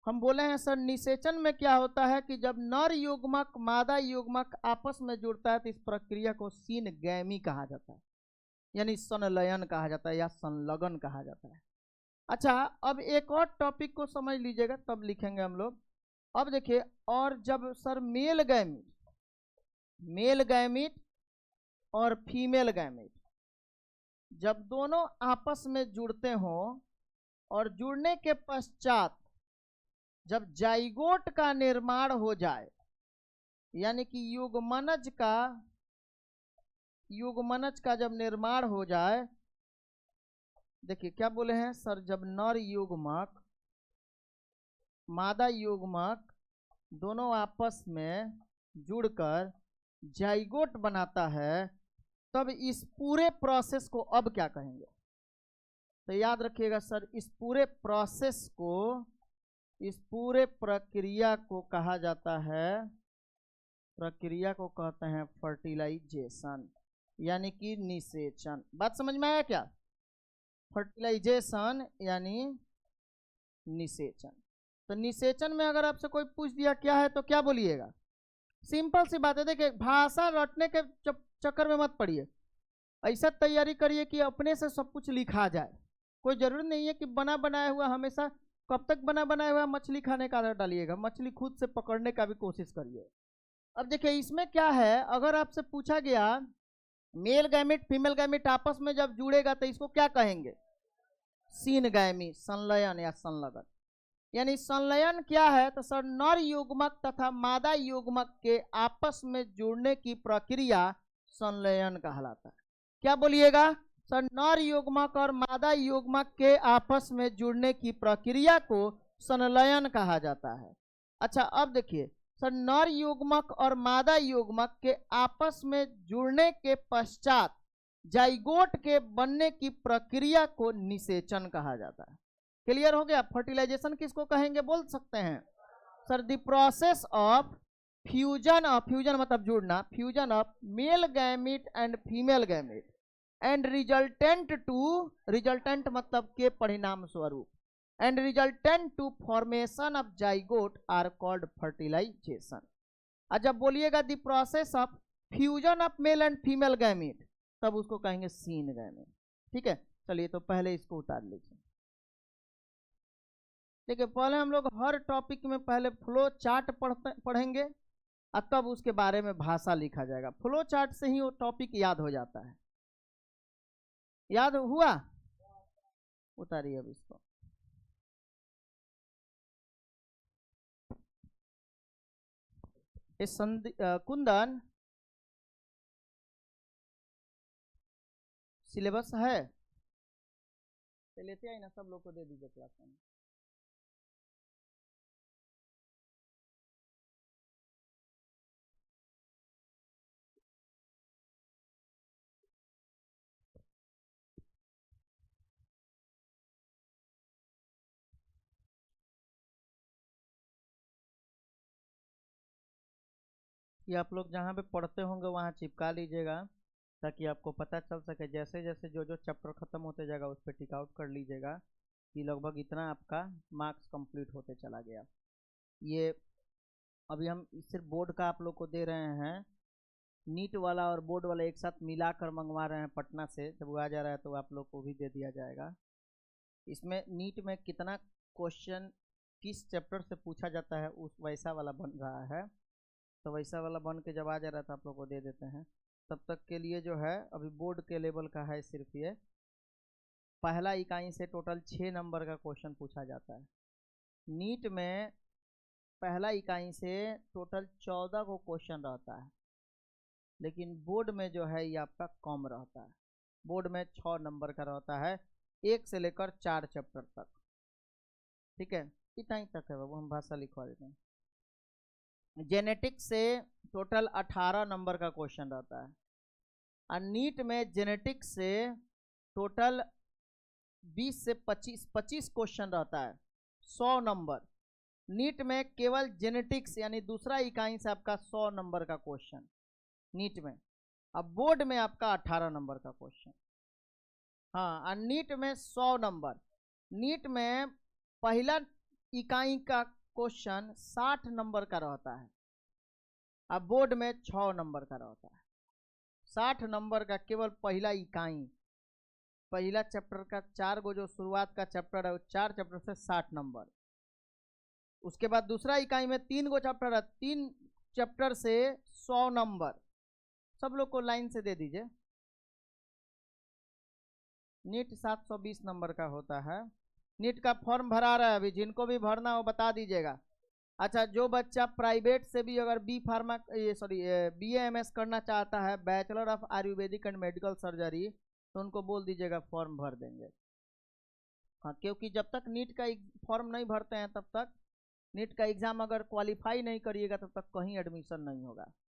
हम बोले हैं सर निषेचन में क्या होता है कि जब नर युग्मक मादा युग्मक आपस में जुड़ता है तो इस प्रक्रिया को सीनगैमी कहा जाता है, यानी संलयन कहा जाता है या संलग्न कहा जाता है। अच्छा, अब एक और टॉपिक को समझ लीजिएगा तब लिखेंगे हम लोग। अब देखिए, और जब सर मेल गैमीट और फीमेल गैमीट जब दोनों आपस में जुड़ते हों और जुड़ने के पश्चात जब जाइगोट का निर्माण हो जाए यानी कि युग्मनज का जब निर्माण हो जाए, देखिए क्या बोले हैं सर, जब नर युग्मक मादा युग्मक दोनों आपस में जुड़कर जाइगोट बनाता है, तब इस पूरे प्रोसेस को अब क्या कहेंगे? तो याद रखिएगा सर, इस पूरे प्रोसेस को, इस पूरे प्रक्रिया को कहा जाता है, प्रक्रिया को कहते हैं फर्टिलाइजेशन, यानी कि निषेचन। बात समझ में आया क्या? फर्टिलाइजेशन यानी निषेचन। तो निषेचन में अगर आपसे कोई पूछ दिया क्या है तो क्या बोलिएगा? सिंपल सी बात है, देखिए भाषा रटने के चक्कर में मत पड़िए, ऐसा तैयारी करिए कि अपने से सब कुछ लिखा जाए। कोई जरूरी नहीं है कि बना बनाया हुआ हमेशा, कब तक बना बनाया हुआ मछली खाने का आदत डालिएगा, मछली खुद से पकड़ने का भी कोशिश करिए। अब देखिए इसमें क्या है, अगर आपसे पूछा गया मेल गैमेट फीमेल गैमेट आपस में जब जुड़ेगा तो इसको क्या कहेंगे? सीनगैमी, संलयन या संलग्न। यानी संलयन क्या है? तो सर नर युग्मक तथा मादा युग्मक के आपस में जुड़ने की प्रक्रिया संलयन कहलाता है। क्या बोलिएगा सर? नर युग्मक और मादा युग्मक के आपस में जुड़ने की प्रक्रिया को संलयन कहा जाता है। अच्छा अब देखिए सर, नर युग्मक और मादा युग्मक के आपस में जुड़ने के पश्चात जाइगोट के बनने की प्रक्रिया को निषेचन कहा जाता है। क्लियर हो गया? फर्टिलाइजेशन किसको कहेंगे बोल सकते हैं sir? The process of fusion, of fusion मतलब जुड़ना, fusion of male gamete and female gamete and resultant to, resultant मतलब के परिणाम स्वरूप, and resultant to formation of zygote are called fertilisation. जब बोलिएगा the process of fusion of male and female gamete, तब उसको कहेंगे सीन गैमेट। ठीक है, चलिए तो पहले इसको उतार लीजिए। देखिए पहले हम लोग हर टॉपिक में पहले फ्लो चार्ट पढ़ेंगे और तब उसके बारे में भाषा लिखा जाएगा। फ्लो चार्ट से ही वो टॉपिक याद हो जाता है। याद हुआ? उतारिए अब इसको। इस कुंदन सिलेबस है, लेते आई ना, सब लोग को दे दीजिए क्लास में। ये आप लोग जहाँ पे पढ़ते होंगे वहाँ चिपका लीजिएगा, ताकि आपको पता चल सके। जैसे जैसे जो जो चैप्टर खत्म होते जाएगा उस पर टिक आउट कर लीजिएगा कि लगभग इतना आपका मार्क्स कंप्लीट होते चला गया। ये अभी हम सिर्फ बोर्ड का आप लोग को दे रहे हैं, नीट वाला और बोर्ड वाला एक साथ मिलाकर मंगवा रहे हैं पटना से। जब वो आ जा रहा है तो आप लोग को भी दे दिया जाएगा। इसमें नीट में कितना क्वेश्चन किस चैप्टर से पूछा जाता है उस वैसा वाला बन रहा है, तो वैसा वाला बन के जब आ जा रहा था आप लोग को दे देते हैं। तब तक के लिए जो है अभी बोर्ड के लेवल का है सिर्फ ये। पहला इकाई से टोटल 6 नंबर का क्वेश्चन पूछा जाता है। नीट में पहला इकाई से टोटल 14 को क्वेश्चन रहता है, लेकिन बोर्ड में जो है ये आपका कम रहता है। बोर्ड में 6 नंबर का रहता है, 1 से लेकर 4 चैप्टर तक। ठीक है, इतना ही तक है बाबू, हम भाषा लिखवा देते हैं। जेनेटिक्स से टोटल 18 नंबर का क्वेश्चन रहता है, और नीट में जेनेटिक्स से टोटल 20 से 25 क्वेश्चन रहता है, 100 नंबर। नीट में केवल जेनेटिक्स यानी दूसरा इकाई से आपका 100 नंबर का क्वेश्चन नीट में। अब बोर्ड में आपका 18 नंबर का क्वेश्चन। हाँ, और नीट में 100 नंबर। नीट में पहला इकाई का क्वेश्चन 60 नंबर का रहता है, अब बोर्ड में 6 नंबर का रहता है। 60 नंबर का केवल पहला इकाई, पहला चैप्टर का 4 गो जो शुरुआत का चैप्टर है वो 4 चैप्टर से 60 नंबर। उसके बाद दूसरा इकाई में 3 गो चैप्टर है, 3 चैप्टर से 100 नंबर। सब लोग को लाइन से दे दीजिए। नीट 720 नंबर का होता है। नीट का फॉर्म भरा रहा है अभी, जिनको भी भरना हो बता दीजिएगा। अच्छा, जो बच्चा प्राइवेट से भी अगर बी फार्मा ये सॉरी BAMS करना चाहता है, bachelor of Ayurvedic and medical surgery, तो उनको बोल दीजिएगा फॉर्म भर देंगे। हाँ, क्योंकि जब तक नीट का फॉर्म नहीं भरते हैं तब तक, नीट का एग्जाम अगर क्वालिफाई नहीं करिएगा तब तक कहीं एडमिशन नहीं होगा।